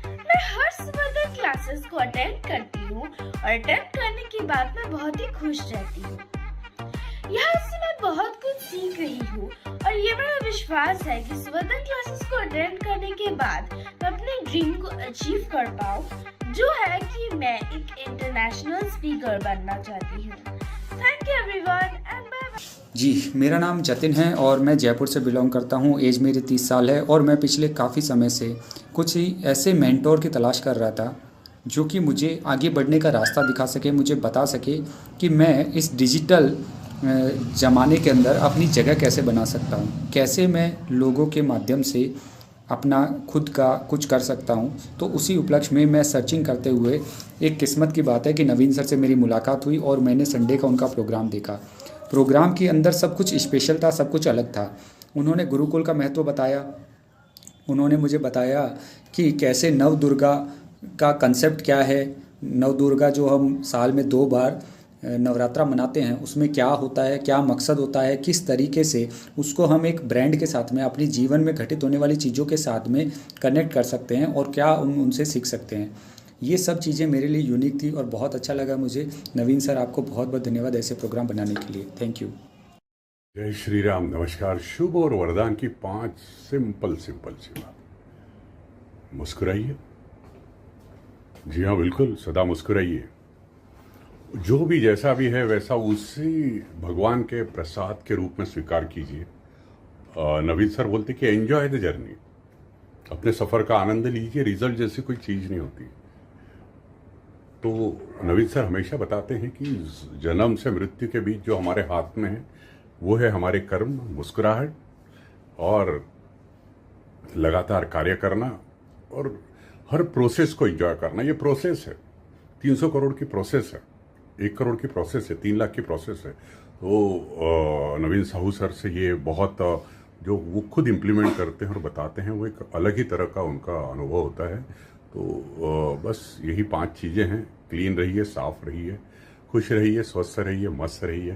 मैं हर सुबह classes को attend करती हूँ और attend करने के बाद मैं बहुत ही खुश रहती हूँ। यहाँ से मैं बहुत कुछ सीख रही हूँ और ये मेरा विश्वास है कि सुबह क्लासेस को अटेंड करने के बाद मैं अपने ड्रीम को अचीव कर पाऊँ, जो है कि मैं एक इंटरनेशनल स्पीकर बनना चाहती हूँ। थैंक यू एवरीवन एंड जी, मेरा नाम जतिन है और मैं जयपुर से बिलोंग करता हूँ। एज मेरी 30 साल है और मैं पिछले काफ़ी समय से कुछ ही ऐसे मेंटोर की तलाश कर रहा था जो कि मुझे आगे बढ़ने का रास्ता दिखा सके, मुझे बता सके कि मैं इस डिजिटल ज़माने के अंदर अपनी जगह कैसे बना सकता हूँ, कैसे मैं लोगों के माध्यम से अपना खुद का कुछ कर सकता हूँ। तो उसी उपलक्ष्य में मैं सर्चिंग करते हुए, एक किस्मत की बात है कि नवीन सर से मेरी मुलाकात हुई और मैंने संडे का उनका प्रोग्राम देखा। प्रोग्राम के अंदर सब कुछ स्पेशल था, सब कुछ अलग था। उन्होंने गुरुकुल का महत्व बताया, उन्होंने मुझे बताया कि कैसे नव दुर्गा का कंसेप्ट क्या है, नव दुर्गा जो हम साल में 2 बार नवरात्रा मनाते हैं उसमें क्या होता है, क्या मकसद होता है, किस तरीके से उसको हम एक ब्रांड के साथ में अपनी जीवन में घटित होने वाली चीज़ों के साथ में कनेक्ट कर सकते हैं और क्या उनसे सीख सकते हैं। ये सब चीज़ें मेरे लिए यूनिक थी और बहुत अच्छा लगा मुझे। नवीन सर, आपको बहुत बहुत धन्यवाद ऐसे प्रोग्राम बनाने के लिए। Thank you. जय श्री राम। नमस्कार। शुभ और वरदान की 5 सिंपल सी बात। मुस्कुराइए। जी हाँ, बिल्कुल, सदा मुस्कुराइए। जो भी जैसा भी है वैसा उसी भगवान के प्रसाद के रूप में स्वीकार कीजिए। नवीन सर बोलते कि एंजॉय द जर्नी, अपने सफ़र का आनंद लीजिए, रिजल्ट जैसी कोई चीज़ नहीं होती। तो नवीन सर हमेशा बताते हैं कि जन्म से मृत्यु के बीच जो हमारे हाथ में है वो है हमारे कर्म, मुस्कुराहट और लगातार कार्य करना और हर प्रोसेस को एंजॉय करना। ये प्रोसेस है, 300 करोड़ की प्रोसेस है, 1 करोड़ की प्रोसेस है, 3 लाख की प्रोसेस है। तो नवीन साहू सर से ये बहुत जो वो खुद इम्प्लीमेंट करते हैं और बताते हैं, वो एक अलग ही तरह का उनका अनुभव होता है। तो बस यही 5 चीज़ें हैं। क्लीन रहिए, साफ रहिए, खुश रहिए, स्वस्थ रहिए, मस्त रहिए।